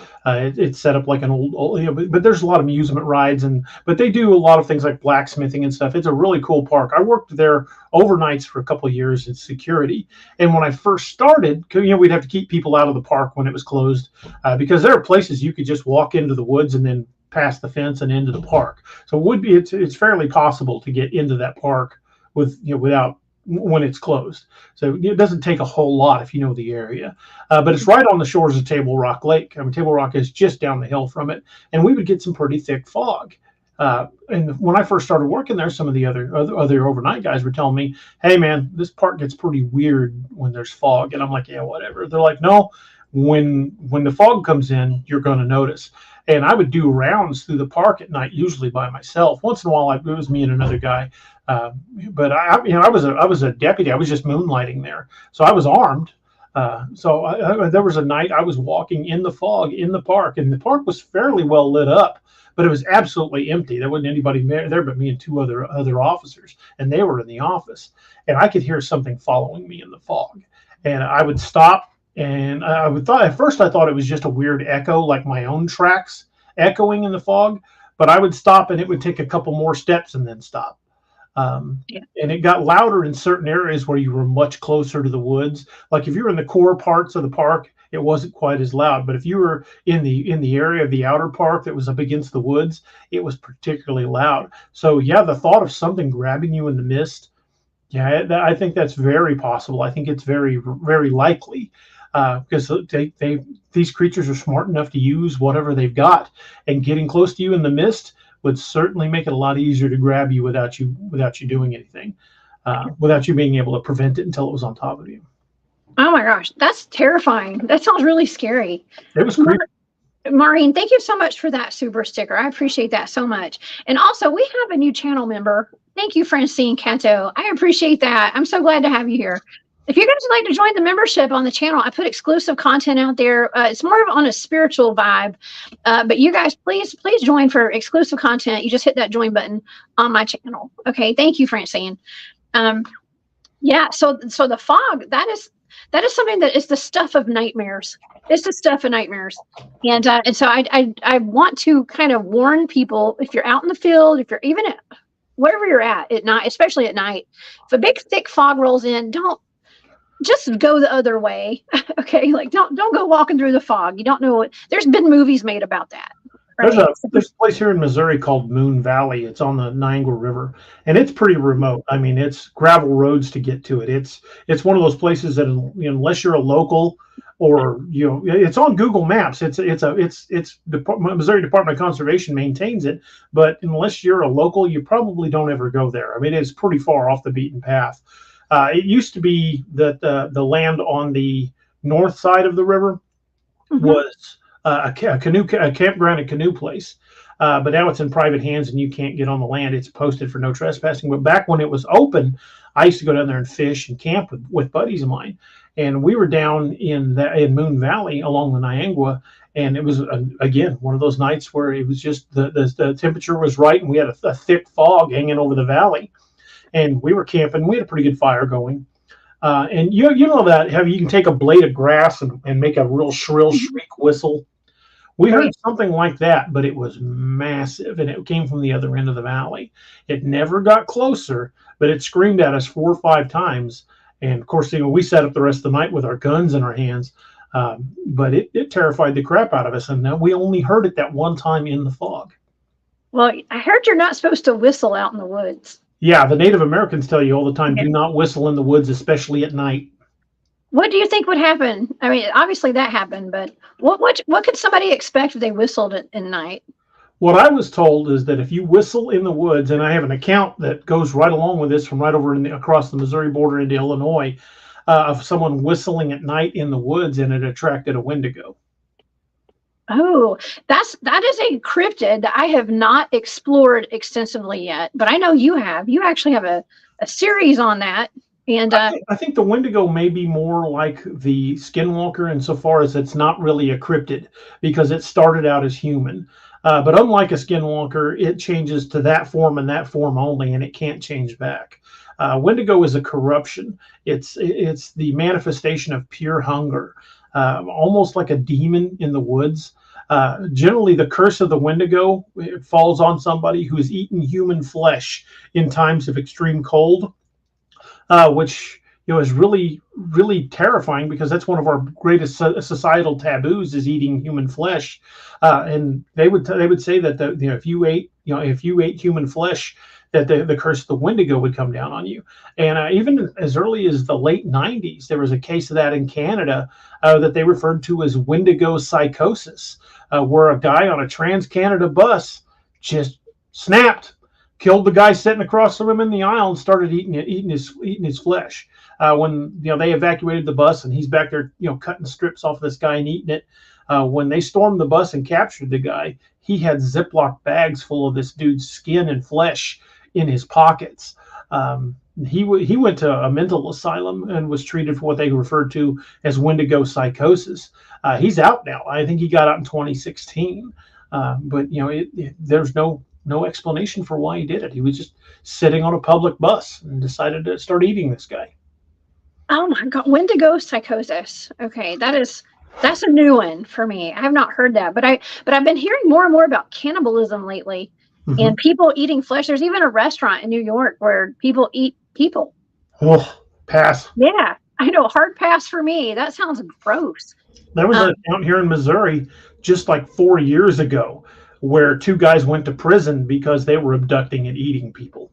It's set up like an old but there's a lot of amusement rides, but they do a lot of things like blacksmithing and stuff. It's a really cool park. I worked there overnights for a couple of years in security. And when I first started, we'd have to keep people out of the park when it was closed, because there are places you could just walk into the woods and then past the fence and into the park. So it's fairly possible to get into that park without when it's closed. So it doesn't take a whole lot if you know the area. But it's right on the shores of Table Rock Lake. I mean, Table Rock is just down the hill from it, and we would get some pretty thick fog. And when I first started working there, some of the other overnight guys were telling me, "Hey, man, this park gets pretty weird when there's fog." And I'm like, "Yeah, whatever." They're like, "No, when the fog comes in, you're going to notice." And I would do rounds through the park at night, usually by myself. Once in a while, it was me and another guy. But I was a deputy. I was just moonlighting there, so I was armed. There was a night I was walking in the fog in the park, and the park was fairly well lit up, but it was absolutely empty. There wasn't anybody there but me and two other officers, and they were in the office. And I could hear something following me in the fog, and I would stop. And at first I thought it was just a weird echo, like my own tracks echoing in the fog. But I would stop, and it would take a couple more steps and then stop. And it got louder in certain areas where you were much closer to the woods. Like if you were in the core parts of the park, it wasn't quite as loud. But if you were in the area of the outer park that was up against the woods, it was particularly loud. So yeah, the thought of something grabbing you in the mist, yeah, I think that's very possible. I think it's very, very likely. Because these creatures are smart enough to use whatever they've got, and getting close to you in the mist would certainly make it a lot easier to grab you without you doing anything, without you being able to prevent it until it was on top of you. Oh my gosh, that's terrifying. That sounds really scary. It was creepy. Maureen, thank you so much for that super sticker. I appreciate that so much. And also, we have a new channel member. Thank you, Francine Cato. I appreciate that. I'm so glad to have you here. If you guys would like to join the membership on the channel, I put exclusive content out there. It's more of on a spiritual vibe, but you guys, please join for exclusive content. You just hit that join button on my channel. Okay, thank you, Francine. Yeah, so the fog, that is something that is the stuff of nightmares. It's the stuff of nightmares, and so I want to kind of warn people, if you're out in the field, if you're even wherever you're at night, especially at night, if a big thick fog rolls in, just go the other way. Okay, like don't go walking through the fog. You don't know what. There's been movies made about that, There's right? a place here in Missouri called Moon Valley. It's on the Niagara River, and it's pretty remote. I mean, it's gravel roads to get to it. It's one of those places that, unless you're a local, or it's on Google Maps. It's the Missouri Department of Conservation maintains it, but unless you're a local, you probably don't ever go there. I mean, it's pretty far off the beaten path. It used to be that the land on the north side of the river was a campground and canoe place. But now it's in private hands and you can't get on the land. It's posted for no trespassing. But back when it was open, I used to go down there and fish and camp with buddies of mine. And we were down in Moon Valley along the Niagara. And it was, again, one of those nights where it was just the temperature was right. And we had a thick fog hanging over the valley. And we were camping. We had a pretty good fire going. And you know that how you can take a blade of grass and make a real shrill shriek whistle. We heard something like that, but it was massive, and it came from the other end of the valley. It never got closer, but it screamed at us 4 or 5 times. And of course, we sat up the rest of the night with our guns in our hands. But it terrified the crap out of us, and we only heard it that one time in the fog. Well, I heard you're not supposed to whistle out in the woods. Yeah, the Native Americans tell you all the time, do not whistle in the woods, especially at night. What do you think would happen? I mean, obviously that happened, but what could somebody expect if they whistled at night? What I was told is that if you whistle in the woods, and I have an account that goes right along with this from right over across the Missouri border into Illinois, of someone whistling at night in the woods, and it attracted a Windigo. Oh, that is a cryptid that I have not explored extensively yet, but I know you have. You actually have a series on that. And I think the Windigo may be more like the Skinwalker insofar as it's not really a cryptid because it started out as human. But unlike a Skinwalker, it changes to that form and that form only, and it can't change back. Windigo is a corruption. It's the manifestation of pure hunger, almost like a demon in the woods. Generally, the curse of the Windigo falls on somebody who has eaten human flesh in times of extreme cold. Which is really, really terrifying because that's one of our greatest societal taboos is eating human flesh. And they would say that if you ate human flesh, that the curse of the Windigo would come down on you. And even as early as the late 90s, there was a case of that in Canada that they referred to as Windigo psychosis, where a guy on a Trans-Canada bus just snapped, killed the guy sitting across from him in the aisle, and started eating his flesh. When they evacuated the bus, and he's back there, cutting strips off this guy and eating it. When they stormed the bus and captured the guy, he had Ziploc bags full of this dude's skin and flesh in his pockets. He went to a mental asylum and was treated for what they referred to as Windigo psychosis. He's out now. I think he got out in 2016. But there's no explanation for why he did it. He was just sitting on a public bus and decided to start eating this guy. Oh my God, Windigo psychosis. Okay, that's a new one for me. I have not heard that, but I've been hearing more and more about cannibalism lately, and people eating flesh. There's even a restaurant in New York where people eat people. Oh, pass. Yeah, I know. Hard pass for me. That sounds gross. There was a town here in Missouri just like 4 years ago where 2 guys went to prison because they were abducting and eating people.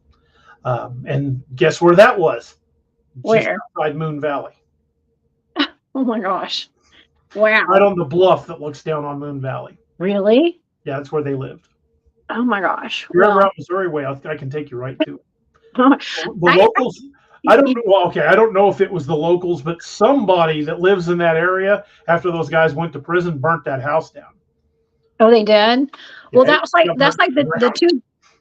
And guess where that was? Where? Just outside Moon Valley. Oh my gosh. Wow. Right on the bluff that looks down on Moon Valley. Really? Yeah, that's where they lived. Oh my gosh. If you're ever out Missouri way, I can take you right to it. The locals, I don't know if it was the locals, but somebody that lives in that area after those guys went to prison burnt that house down. Oh, they did? Well, that's like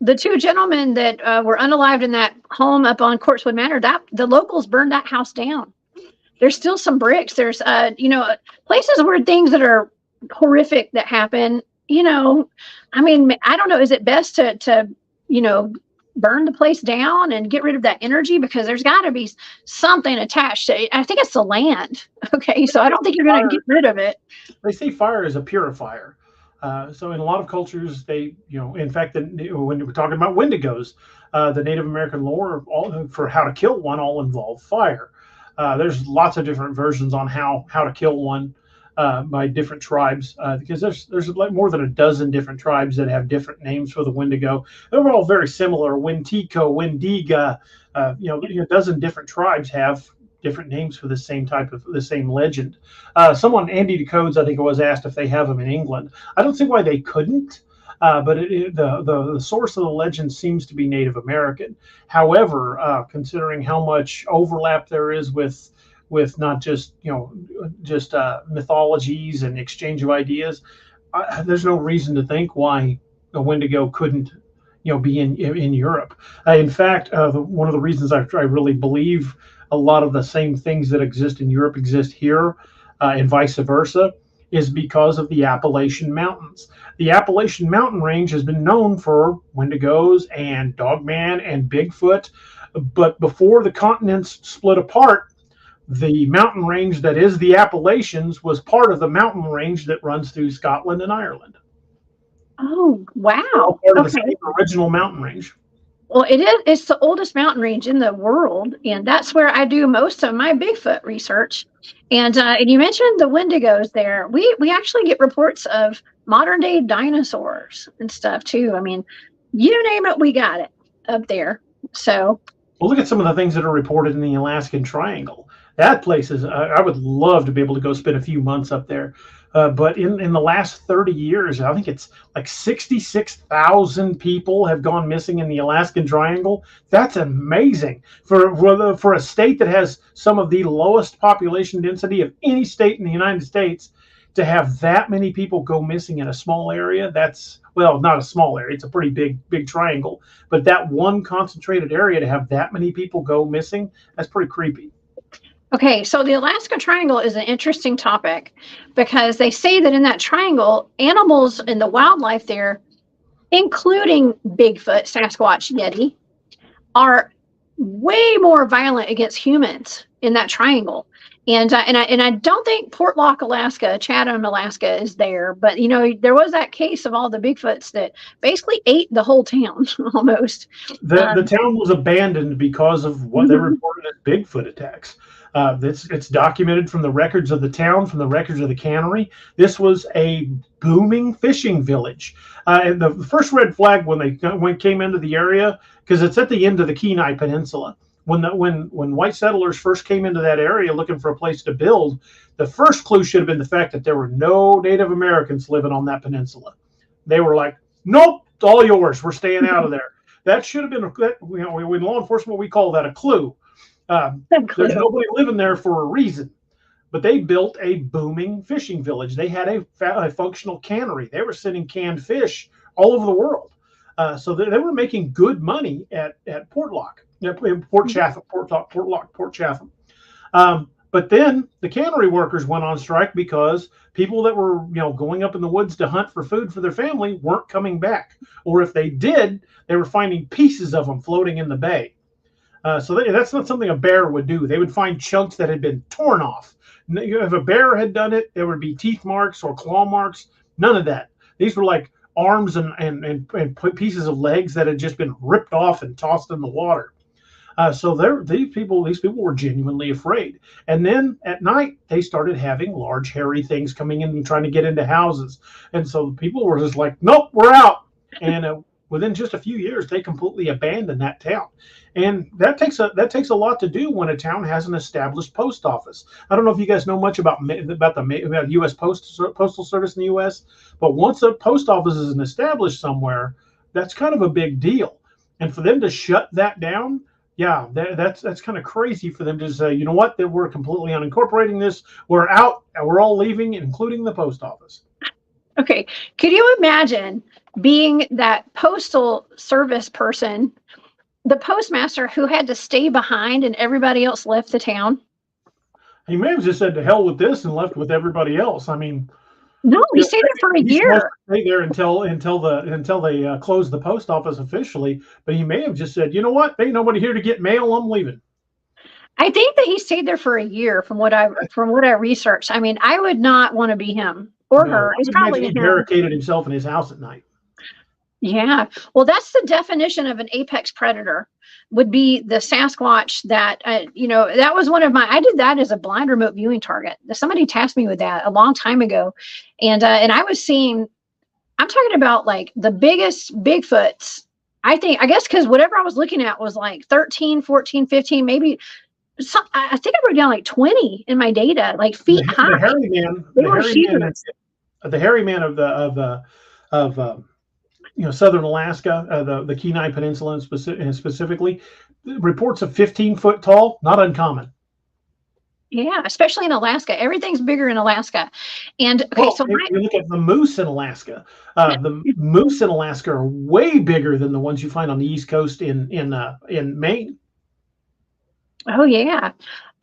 the two gentlemen that were unalived in that home up on Courtswood Manor. That the locals burned that house down. There's still some bricks. There's places where things that are horrific that happen. I mean, I don't know. Is it best to burn the place down and get rid of that energy, because there's got to be something attached to it. I think it's the land. Okay, so I don't think you're going to get rid of it. They say fire is a purifier. So in a lot of cultures, they, in fact, when we're talking about Wendigos, the Native American lore for how to kill one all involve fire. There's lots of different versions on how to kill one by different tribes, because there's like more than a dozen different tribes that have different names for the Wendigo. They're all very similar. Wintico, Windiga, a dozen different tribes have different names for the same legend. Someone, Andy DeCodes, I think it was, asked if they have them in England. I don't see why they couldn't. But the source of the legend seems to be Native American. However, considering how much overlap there is with not just mythologies and exchange of ideas, there's no reason to think why a Wendigo couldn't be in Europe. In fact, one of the reasons I really believe a lot of the same things that exist in Europe exist here, and vice versa, is because of the Appalachian Mountains. The Appalachian Mountain Range has been known for Wendigos and Dogman and Bigfoot, but before the continents split apart, the mountain range that is the Appalachians was part of the mountain range that runs through Scotland and Ireland. Oh, wow. Part of the same original mountain range. Well, it's the oldest mountain range in the world, and that's where I do most of my Bigfoot research. And you mentioned the Wendigos there. We actually get reports of modern day dinosaurs and stuff too. I mean, you name it, we got it up there. So, well, look at some of the things that are reported in the Alaskan Triangle. That place is, I would love to be able to go spend a few months up there. But in the last 30 years, I think it's like 66,000 people have gone missing in the Alaskan Triangle. That's amazing for a state that has some of the lowest population density of any state in the United States. To have that many people go missing in a small area, that's, well, not a small area, it's a pretty big triangle. But that one concentrated area, to have that many people go missing, that's pretty creepy. Okay, so the Alaska Triangle is an interesting topic because they say that in that triangle, animals and the wildlife there, including Bigfoot, Sasquatch, Yeti, are way more violent against humans in that triangle. And I don't think Portlock, Alaska, Chatham, Alaska is there, but there was that case of all the Bigfoots that basically ate the whole town almost. The town was abandoned because of what they reported as Bigfoot attacks. It's documented from the records of the town, from the records of the cannery. This was a booming fishing village. And the first red flag when they came into the area, because it's at the end of the Kenai Peninsula. When white settlers first came into that area looking for a place to build, the first clue should have been the fact that there were no Native Americans living on that peninsula. They were like, nope, it's all yours. We're staying out of there. That should have been, in law enforcement, we call that a clue. There's nobody living there for a reason. But they built a booming fishing village. They had a functional cannery. They were sending canned fish all over the world. So they were making good money at Portlock. Port Chatham, Port Chatham. But then the cannery workers went on strike because people that were, going up in the woods to hunt for food for their family weren't coming back. Or if they did, they were finding pieces of them floating in the bay. So that's not something a bear would do. They would find chunks that had been torn off. If a bear had done it, there would be teeth marks or claw marks. None of that. These were like arms and pieces of legs that had just been ripped off and tossed in the water. So these people were genuinely afraid. And then at night, they started having large, hairy things coming in and trying to get into houses. And so people were just like, nope, we're out. And within just a few years, they completely abandoned that town. And that takes a lot to do when a town has an established post office. I don't know if you guys know much about the U.S. Postal Service in the U.S., but once a post office is established somewhere, that's kind of a big deal. And for them to shut that down, yeah, that's kind of crazy for them to say, you know what, that we're completely unincorporating this. We're out and we're all leaving, including the post office. Okay. Could you imagine being that postal service person, the postmaster who had to stay behind and everybody else left the town? He may have just said to hell with this and left with everybody else. I mean, no, he stayed there for a year. Stay there until they close the post office officially. But he may have just said, you know what? Ain't nobody here to get mail. I'm leaving. I think that he stayed there for a year, from what I researched. I mean, I would not want to be him or her. It's probably he barricaded himself in his house at night. Yeah. Well, that's the definition of an apex predator would be the Sasquatch that, that was one of I did that as a blind remote viewing target. Somebody tasked me with that a long time ago. And I was seeing, I'm talking about like the biggest Bigfoots. I guess because whatever I was looking at was like 13, 14, 15, maybe I think I wrote down like 20 in my data, like feet high. The hairy man, They were huge. the hairy man of southern Alaska, the Kenai Peninsula specifically, reports of 15-foot tall, not uncommon. Yeah, especially in Alaska. Everything's bigger in Alaska. And okay, so if you look at the moose in Alaska, the moose in Alaska are way bigger than the ones you find on the East Coast in Maine. Oh yeah.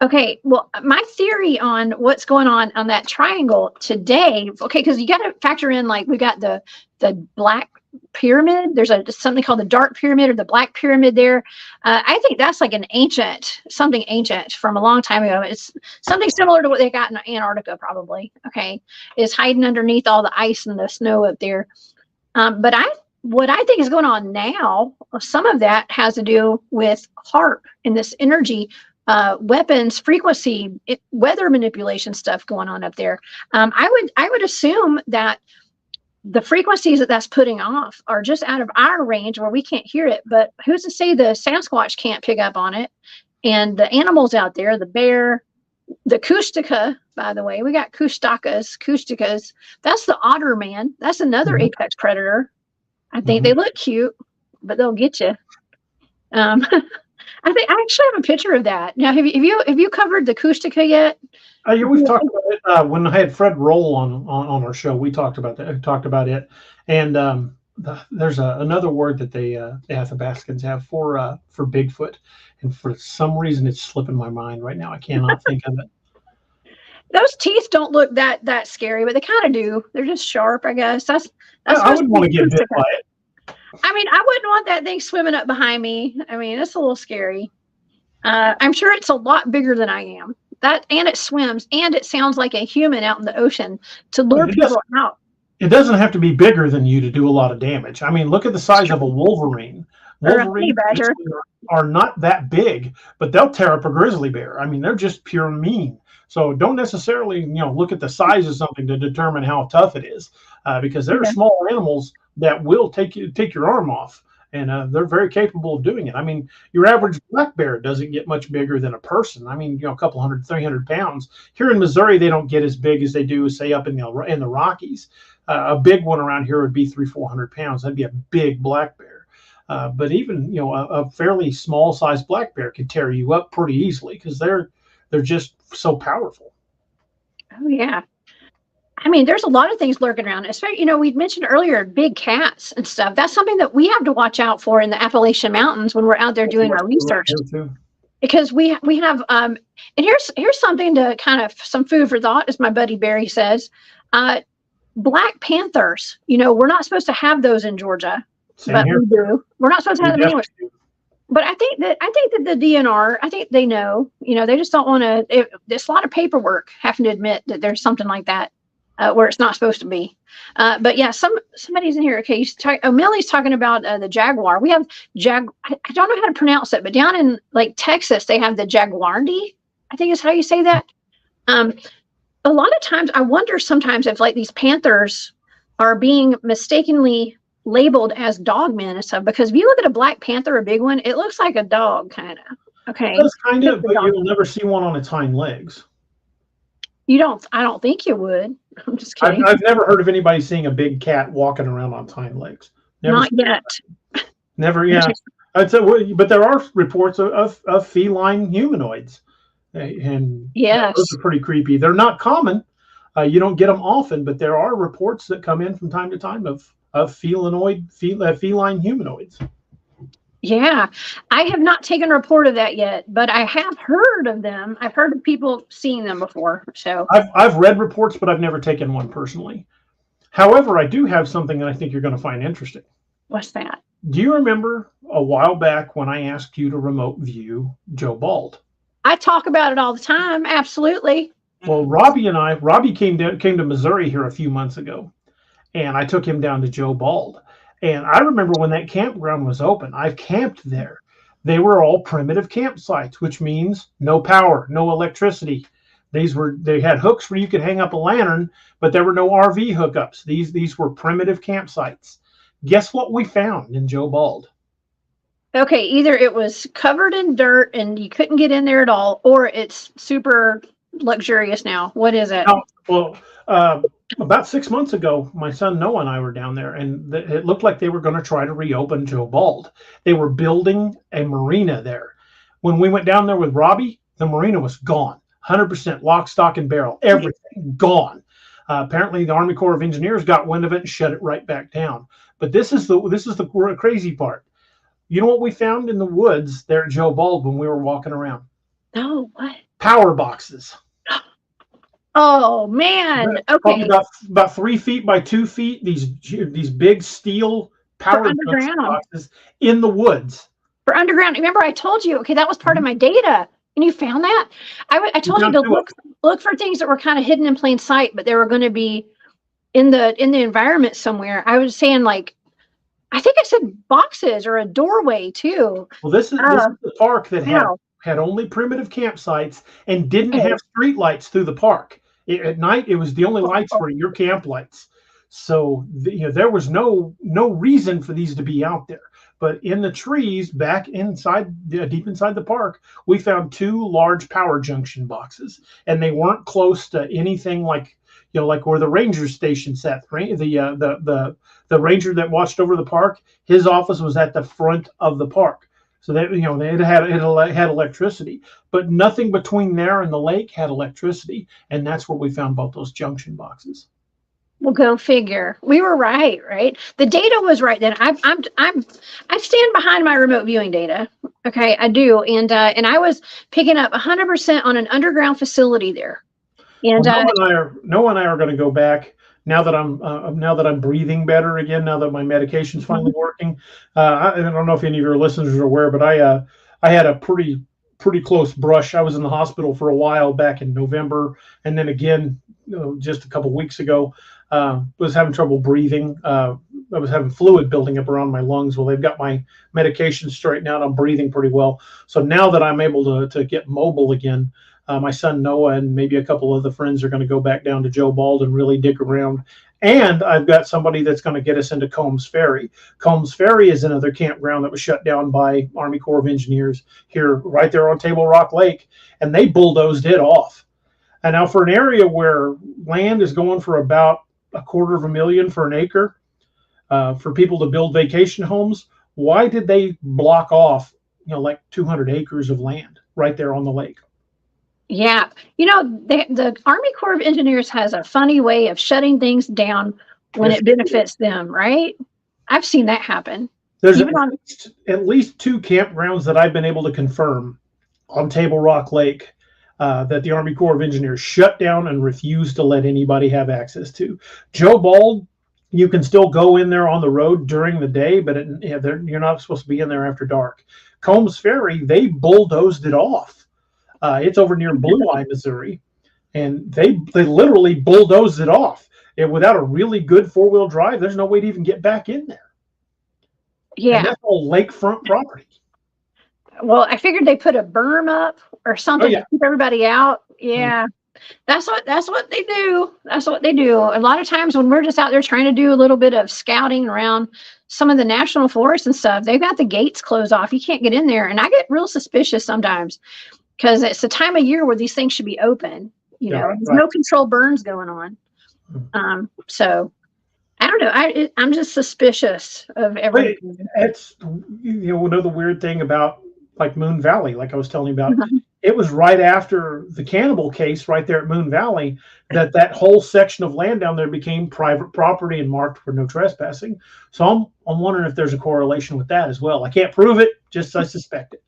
Okay, well, my theory on what's going on that triangle today, okay, because you got to factor in, like, we got the Black Pyramid. There's something called the Dark Pyramid or the Black Pyramid there. I think that's like something ancient from a long time ago. It's something similar to what they got in Antarctica, probably, okay, is hiding underneath all the ice and the snow up there. But what I think is going on now, some of that has to do with HAARP and this energy weapons frequency, weather manipulation stuff going on up there. I would assume that the frequencies that's putting off are just out of our range where we can't hear it, but who's to say the Sasquatch can't pick up on it? And the animals out there, the bear, the Kushtaka, by the way, we got Kushtakas. That's the otter man. That's another apex predator. I think they look cute, but they'll get you. I think I actually have a picture of that. Now, have you covered the Kushtaka yet? We've talked about it when I had Fred Roll on our show. We talked about it, and there's another word that the Athabascans have for Bigfoot, and for some reason it's slipping my mind right now. I cannot think of it. Those teeth don't look that scary, but they kind of do. They're just sharp, I guess. I wouldn't want to get bit by it. I mean, I wouldn't want that thing swimming up behind me. I mean, it's a little scary. I'm sure it's a lot bigger than I am. And it swims, and it sounds like a human out in the ocean to lure people out. It doesn't have to be bigger than you to do a lot of damage. I mean, look at the size of a wolverine. Wolverines are not that big, but they'll tear up a grizzly bear. I mean, they're just pure mean. So don't necessarily, look at the size of something to determine how tough it is, because there are small animals that will take your arm off, and they're very capable of doing it. I mean, your average black bear doesn't get much bigger than a person. I mean, a couple 300 pounds. Here in Missouri, they don't get as big as they do, say, up in the Rockies. A big one around here would be 300-400 pounds. That'd be a big black bear. But even a fairly small sized black bear can tear you up pretty easily because they're just so powerful. Oh yeah. I mean, there's a lot of things lurking around, especially, we mentioned earlier, big cats and stuff. That's something that we have to watch out for in the Appalachian Mountains when we're out there doing our research. Because we have, and here's something to kind of, some food for thought, as my buddy Barry says, black panthers, we're not supposed to have those in Georgia, but we do. We're not supposed to have them anywhere. But I think that the DNR, I think they know, they just don't want to, there's a lot of paperwork having to admit that there's something like that. Where it's not supposed to be. But yeah, somebody's in here. Okay, Millie's talking about the jaguar. We have I don't know how to pronounce it, but down in like Texas, they have the jaguardi, I think is how you say that. A lot of times, I wonder sometimes if like these panthers are being mistakenly labeled as dogmen and stuff, because if you look at a black panther, a big one, it looks like a dog, kind of. Okay. It does kind of, but you'll never see one on its hind legs. I don't think you would. I'm just kidding. I've never heard of anybody seeing a big cat walking around on hind legs. Not yet. Never, yeah. But there are reports of feline humanoids, and those are pretty creepy. They're not common. You don't get them often, but there are reports that come in from time to time of feline humanoids. Yeah, I have not taken a report of that yet, but I have heard of them. I've heard of people seeing them before. So I've read reports, but I've never taken one personally. However, I do have something that I think you're going to find interesting. What's that? Do you remember a while back when I asked you to remote view Joe Bald? I talk about it all the time. Absolutely. Well, Robbie came to Missouri here a few months ago, and I took him down to Joe Bald. And I remember when that campground was open, I've camped there. They were all primitive campsites, which means no power, no electricity. They had hooks where you could hang up a lantern, but there were no RV hookups. These were primitive campsites. Guess what we found in Joe Bald? Okay, either it was covered in dirt and you couldn't get in there at all, or it's super luxurious now. What is it? Oh, well, about 6 months ago, my son Noah and I were down there, and it looked like they were going to try to reopen Joe Bald. They were building a marina there. When we went down there with Robbie, the marina was gone, 100% lock, stock, and barrel, everything gone. Apparently, the Army Corps of Engineers got wind of it and shut it right back down. But this is the crazy part. You know what we found in the woods there at Joe Bald when we were walking around? Oh, what? Power boxes. Oh man. Probably Okay. about 3 feet by 2 feet. These big steel power junction boxes in the woods. For underground. Remember, I told you. Okay, that was part of my data, and you found that. I told you to look for things that were kind of hidden in plain sight, but they were going to be in the environment somewhere. I was saying, like, I think I said boxes or a doorway too. Well, this is the park that had only primitive campsites and didn't have street lights through the park. At night, it was the only lights were your camp lights. So there was no reason for these to be out there. But in the trees, back inside, deep inside the park, we found 2 large power junction boxes, and they weren't close to anything like like where the ranger station sat. The ranger that watched over the park, his office was at the front of the park. So that it had electricity, but nothing between there and the lake had electricity, and that's where we found both those junction boxes. Well, go figure. We were right? The data was right then. I stand behind my remote viewing data. Okay, I do, and I was picking up 100% on an underground facility there. And Noah and I are going to go back now that I'm breathing better again. Now that my medication's finally working. I don't know if any of your listeners are aware, but I had a pretty close brush. I was in the hospital for a while back in November, and then again just a couple weeks ago. Was having trouble breathing. I was having fluid building up around my lungs. Well, they've got my medication straightened out. I'm breathing pretty well. So now that I'm able to get mobile again, my son Noah and maybe a couple of the friends are going to go back down to Joe Bald and really dig around. And I've got somebody that's going to get us into Combs Ferry. Combs Ferry is another campground that was shut down by Army Corps of Engineers here, right there on Table Rock Lake, and they bulldozed it off. And now for an area where land is going for about $250,000 for an acre for people to build vacation homes, why did they block off like 200 acres of land right there on the lake? Yeah, the Army Corps of Engineers has a funny way of shutting things down when it benefits them, right? I've seen that happen. There's at least 2 campgrounds that I've been able to confirm on Table Rock Lake that the Army Corps of Engineers shut down and refused to let anybody have access to. Joe Bald, you can still go in there on the road during the day, but you're not supposed to be in there after dark. Combs Ferry, they bulldozed it off. It's over near Blue Eye, Missouri, and they literally bulldozed it off. And without a really good 4-wheel drive, there's no way to even get back in there. Yeah, and that's all lakefront property. Well, I figured they put a berm up or something to keep everybody out. Yeah. That's what they do. That's what they do. A lot of times when we're just out there trying to do a little bit of scouting around some of the national forests and stuff, they've got the gates closed off. You can't get in there. And I get real suspicious sometimes because it's the time of year where these things should be open. There's no controlled burns going on. So I don't know. I'm just suspicious of everything. It's another weird thing about like Moon Valley, like I was telling you about. It was right after the cannibal case right there at Moon Valley that whole section of land down there became private property and marked for no trespassing. So I'm wondering if there's a correlation with that as well. I can't prove it, just I suspect it.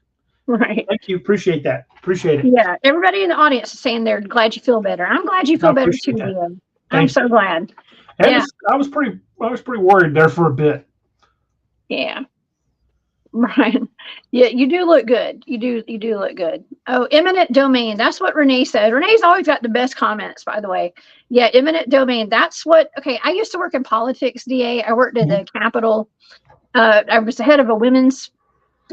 Right. Thank you. Appreciate that. Appreciate it. Yeah. Everybody in the audience is saying they're glad you feel better. I'm glad you feel better too, Liam. I'm so glad. I was pretty worried there for a bit. Yeah. Brian. Yeah, you do look good. You do look good. Oh, eminent domain. That's what Renee said. Renee's always got the best comments, by the way. Yeah, eminent domain. That's what. Okay, I used to work in politics, DA. I worked at Mhm. the Capitol. I was the head of a women's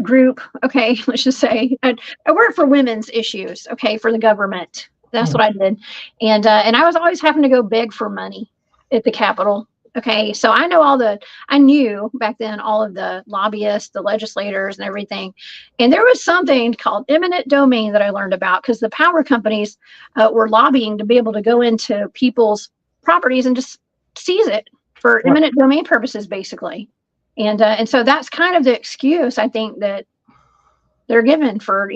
group. Okay, let's just say I worked for women's issues. Okay, for the government. That's Mhm. what I did, and I was always having to go beg for money at the Capitol. Okay, so I knew back then all of the lobbyists, the legislators, and everything. And there was something called eminent domain that I learned about because the power companies were lobbying to be able to go into people's properties and just seize it for Right. eminent domain purposes, basically. And so that's kind of the excuse I think that they're given for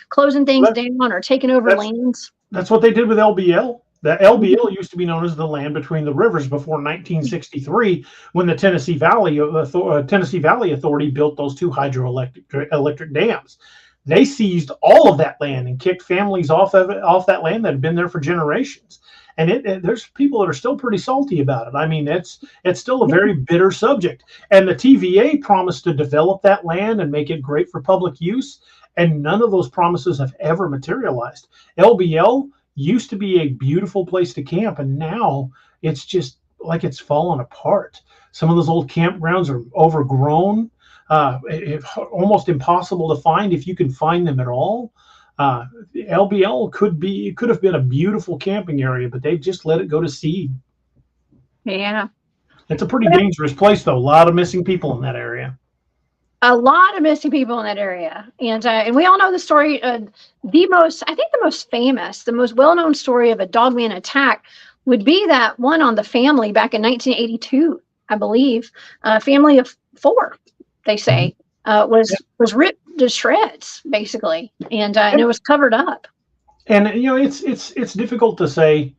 closing things That, down or taking over that's lands. That's what they did with LBL. The LBL Mhm. used to be known as the land between the rivers before 1963, when the Tennessee Valley Authority built those two hydroelectric dams. They seized all of that land and kicked families off that land that had been there for generations. And there's people that are still pretty salty about it. I mean, it's still a very bitter subject. And the TVA promised to develop that land and make it great for public use, and none of those promises have ever materialized. LBL used to be a beautiful place to camp, and now it's just like it's fallen apart. Some of those old campgrounds are overgrown, almost impossible to find if you can find them at all. LBL could have been a beautiful camping area, but they've just let it go to seed. Yeah. It's a pretty dangerous place, though. A lot of missing people in that area. A lot of missing people in that area, and we all know the story. I think the most famous, the most well-known story of a Dogman attack would be that one on the family back in 1982, I believe. A family of four, they Mhm. say, was ripped to shreds, basically, and it And, was covered up. and it's difficult to say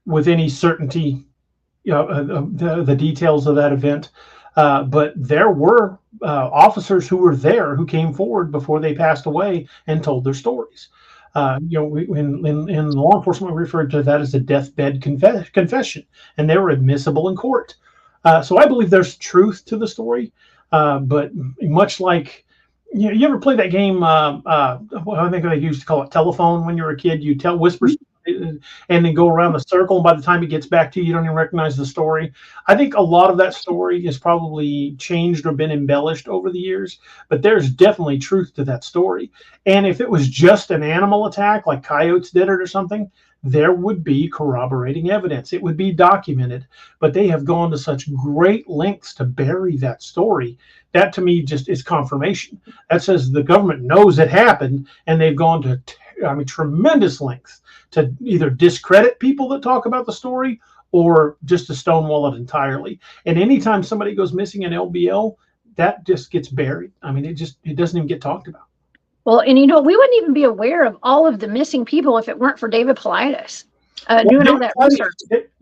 with any certainty, the details of that event. But there were officers who were there who came forward before they passed away and told their stories. In law enforcement, we referred to that as a deathbed confession, and they were admissible in court. So I believe there's truth to the story, but much like you ever play that game? Well, I think they used to call it telephone when you were a kid. You tell whispers and then go around the circle. And by the time it gets back to you, you don't even recognize the story. I think a lot of that story has probably changed or been embellished over the years, but there's definitely truth to that story. And if it was just an animal attack, like coyotes did it or something, there would be corroborating evidence. It would be documented, but they have gone to such great lengths to bury that story. That to me just is confirmation. That says the government knows it happened, and they've gone to tremendous lengths to either discredit people that talk about the story or just to stonewall it entirely. And anytime somebody goes missing in LBL, that just gets buried. I mean, it doesn't even get talked about. Well, and we wouldn't even be aware of all of the missing people if it weren't for David Paulides Well, doing all that research.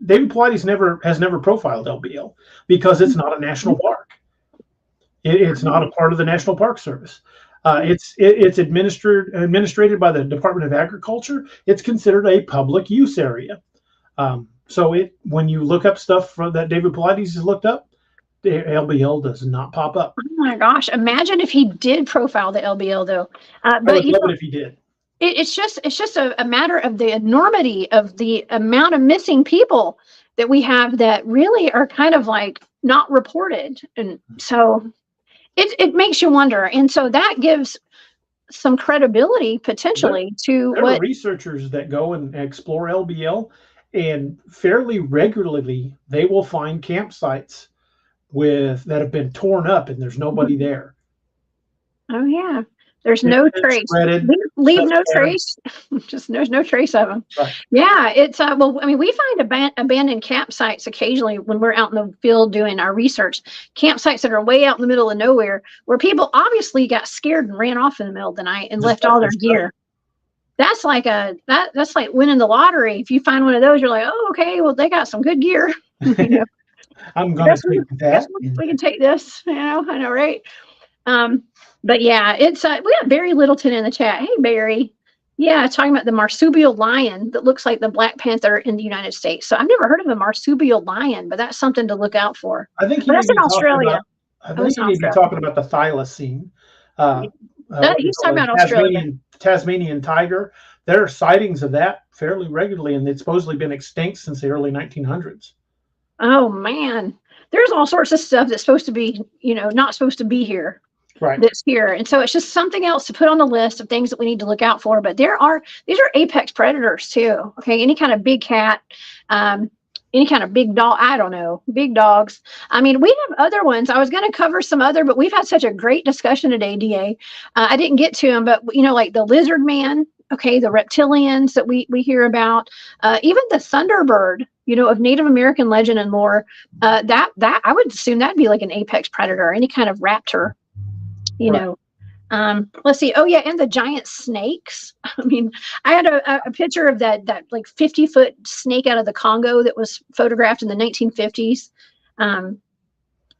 David Paulides has never profiled LBL because it's not a national park. It's not a part of the National Park Service. It's administrated by the Department of Agriculture. It's considered a public use area. So when you look up stuff that David Paulides has looked up, the LBL does not pop up. Oh my gosh! Imagine if he did profile the LBL, though. I But would love it if he did. it's just a matter of the enormity of the amount of missing people that we have that really are kind of like not reported, and so it makes you wonder. And so that gives some credibility There, potentially to there are what. researchers that go and explore LBL, and fairly regularly they will find campsites that have been torn up and there's nobody there. Oh yeah, there's It's no been trace. shredded, Leave stuff no scattered. trace. Just there's no trace of them. Right. Yeah, it's well, I mean, we find abandoned campsites occasionally when we're out in the field doing our research. Campsites that are way out in the middle of nowhere, where people obviously got scared and ran off in the middle of the night and Just left all their gear. That's like that's like winning the lottery. If you find one of those, you're like, oh, okay, well, they got some good gear. I'm gonna take that. We can take this. I know, right? But yeah, it's we have Barry Littleton in the chat. Hey, Barry. Yeah, talking about the marsupial lion that looks like the Black Panther in the United States. So I've never heard of a marsupial lion, but that's something to look out for. I think But that's in Australia. I think he may be talking about the thylacine. He's talking about Australia. Tasmanian tiger. There are sightings of that fairly regularly, and it's supposedly been extinct since the early 1900s. Oh man, there's all sorts of stuff that's supposed to be, not supposed to be here. Right. That's here, and so it's just something else to put on the list of things that we need to look out for. But these are apex predators too. Okay, any kind of big cat, any kind of big dog. I don't know, big dogs. I mean, we have other ones. I was going to cover some other, but we've had such a great discussion today, DA. I didn't get to them, but like the lizard man. Okay, the reptilians that we hear about, even the thunderbird, of Native American legend and lore. That I would assume that'd be like an apex predator, any kind of raptor. Right. Let's see. Oh yeah, and the giant snakes. I mean, I had a picture of that like 50-foot snake out of the Congo that was photographed in the 1950s.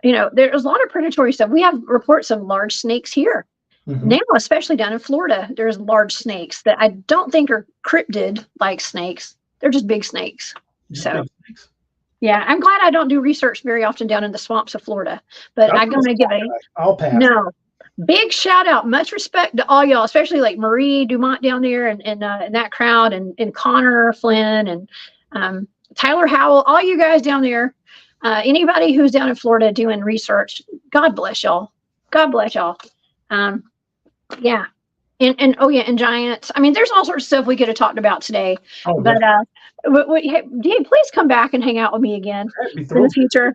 There's a lot of predatory stuff. We have reports of large snakes here. Mm-hmm. Now, especially down in Florida, there's large snakes that I don't think are cryptid like snakes. They're just big snakes. So, yeah, I'm glad I don't do research very often down in the swamps of Florida. But I'm going to give I'll pass. No. Big shout out, much respect to all y'all, especially like Marie Dumont down there and that crowd, and Connor Flynn and Tyler Howell, all you guys down there. Anybody who's down in Florida doing research, God bless y'all. God bless y'all. Yeah. And giants. I mean, there's all sorts of stuff we could have talked about today. Oh, but hey, please come back and hang out with me again in the future.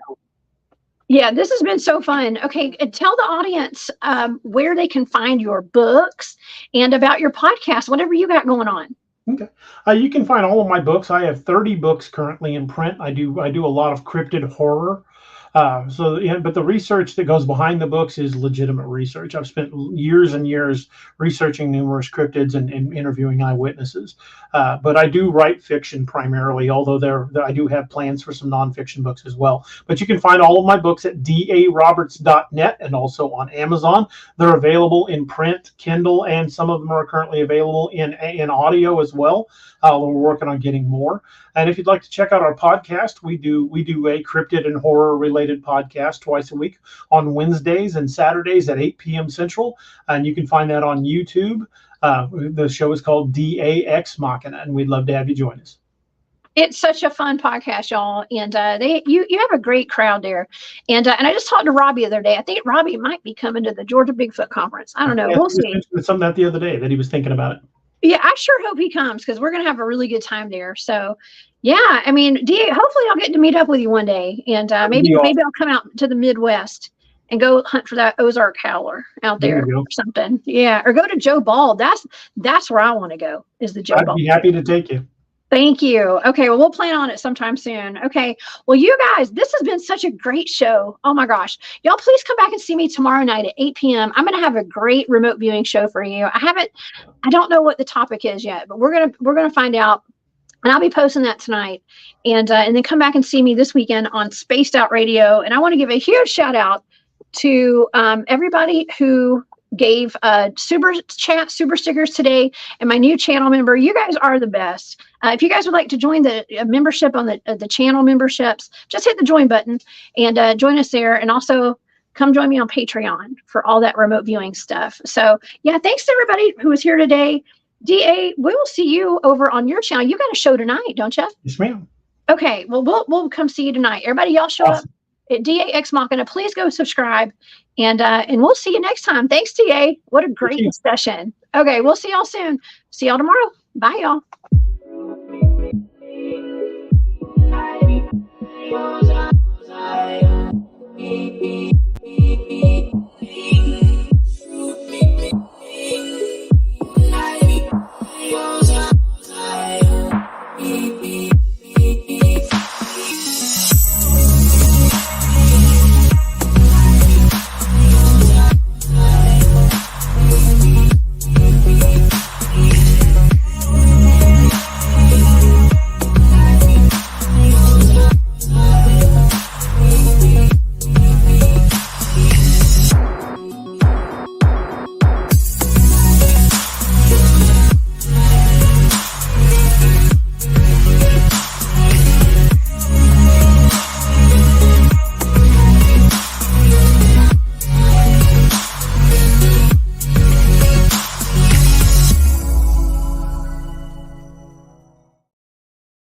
Yeah, this has been so fun. Okay, tell the audience where they can find your books and about your podcast, whatever you got going on. Okay, you can find all of my books. I have 30 books currently in print. I do a lot of cryptid horror. But the research that goes behind the books is legitimate research. I've spent years and years researching numerous cryptids and interviewing eyewitnesses. But I do write fiction primarily, although I do have plans for some nonfiction books as well. But you can find all of my books at daroberts.net and also on Amazon. They're available in print, Kindle, and some of them are currently available in audio as well. We're working on getting more. And if you'd like to check out our podcast, we do a cryptid and horror related podcast twice a week on Wednesdays and Saturdays at 8 p.m. Central. And you can find that on YouTube. The show is called DA Ex Machina, and we'd love to have you join us. It's such a fun podcast, y'all, and you have a great crowd there. And I just talked to Robbie the other day. I think Robbie might be coming to the Georgia Bigfoot Conference. I don't know. Yeah, we'll see. Something that the other day that he was thinking about it. Yeah, I sure hope he comes because we're going to have a really good time there. So, yeah, I mean, DA, hopefully I'll get to meet up with you one day, and maybe I'll come out to the Midwest and go hunt for that Ozark howler out there or something. Yeah, or go to Joe Bald. That's where I want to go. Is the Joe Bald? I'd be happy to take you. Thank you. Okay, well, we'll plan on it sometime soon. Okay, well, you guys, this has been such a great show. Oh my gosh, y'all, please come back and see me tomorrow night at 8 p.m. I'm going to have a great remote viewing show for you. I don't know what the topic is yet, but we're gonna find out, and I'll be posting that tonight. And then come back and see me this weekend on Spaced Out Radio. And I want to give a huge shout out to everybody who gave super stickers today, and my new channel member. You guys are the best. If you guys would like to join the membership on the channel memberships, just hit the join button and join us there, and also come join me on Patreon for all that remote viewing stuff. So yeah, thanks to everybody who was here today. DA, we will see you over on your channel. You got a show tonight, don't you? Yes, ma'am. Okay, well, we'll come see you tonight. Everybody, y'all show up at DA Ex Machina. Please go subscribe, and we'll see you next time. Thanks, DA. What a great session. Okay, we'll see y'all soon. See y'all tomorrow. Bye, y'all.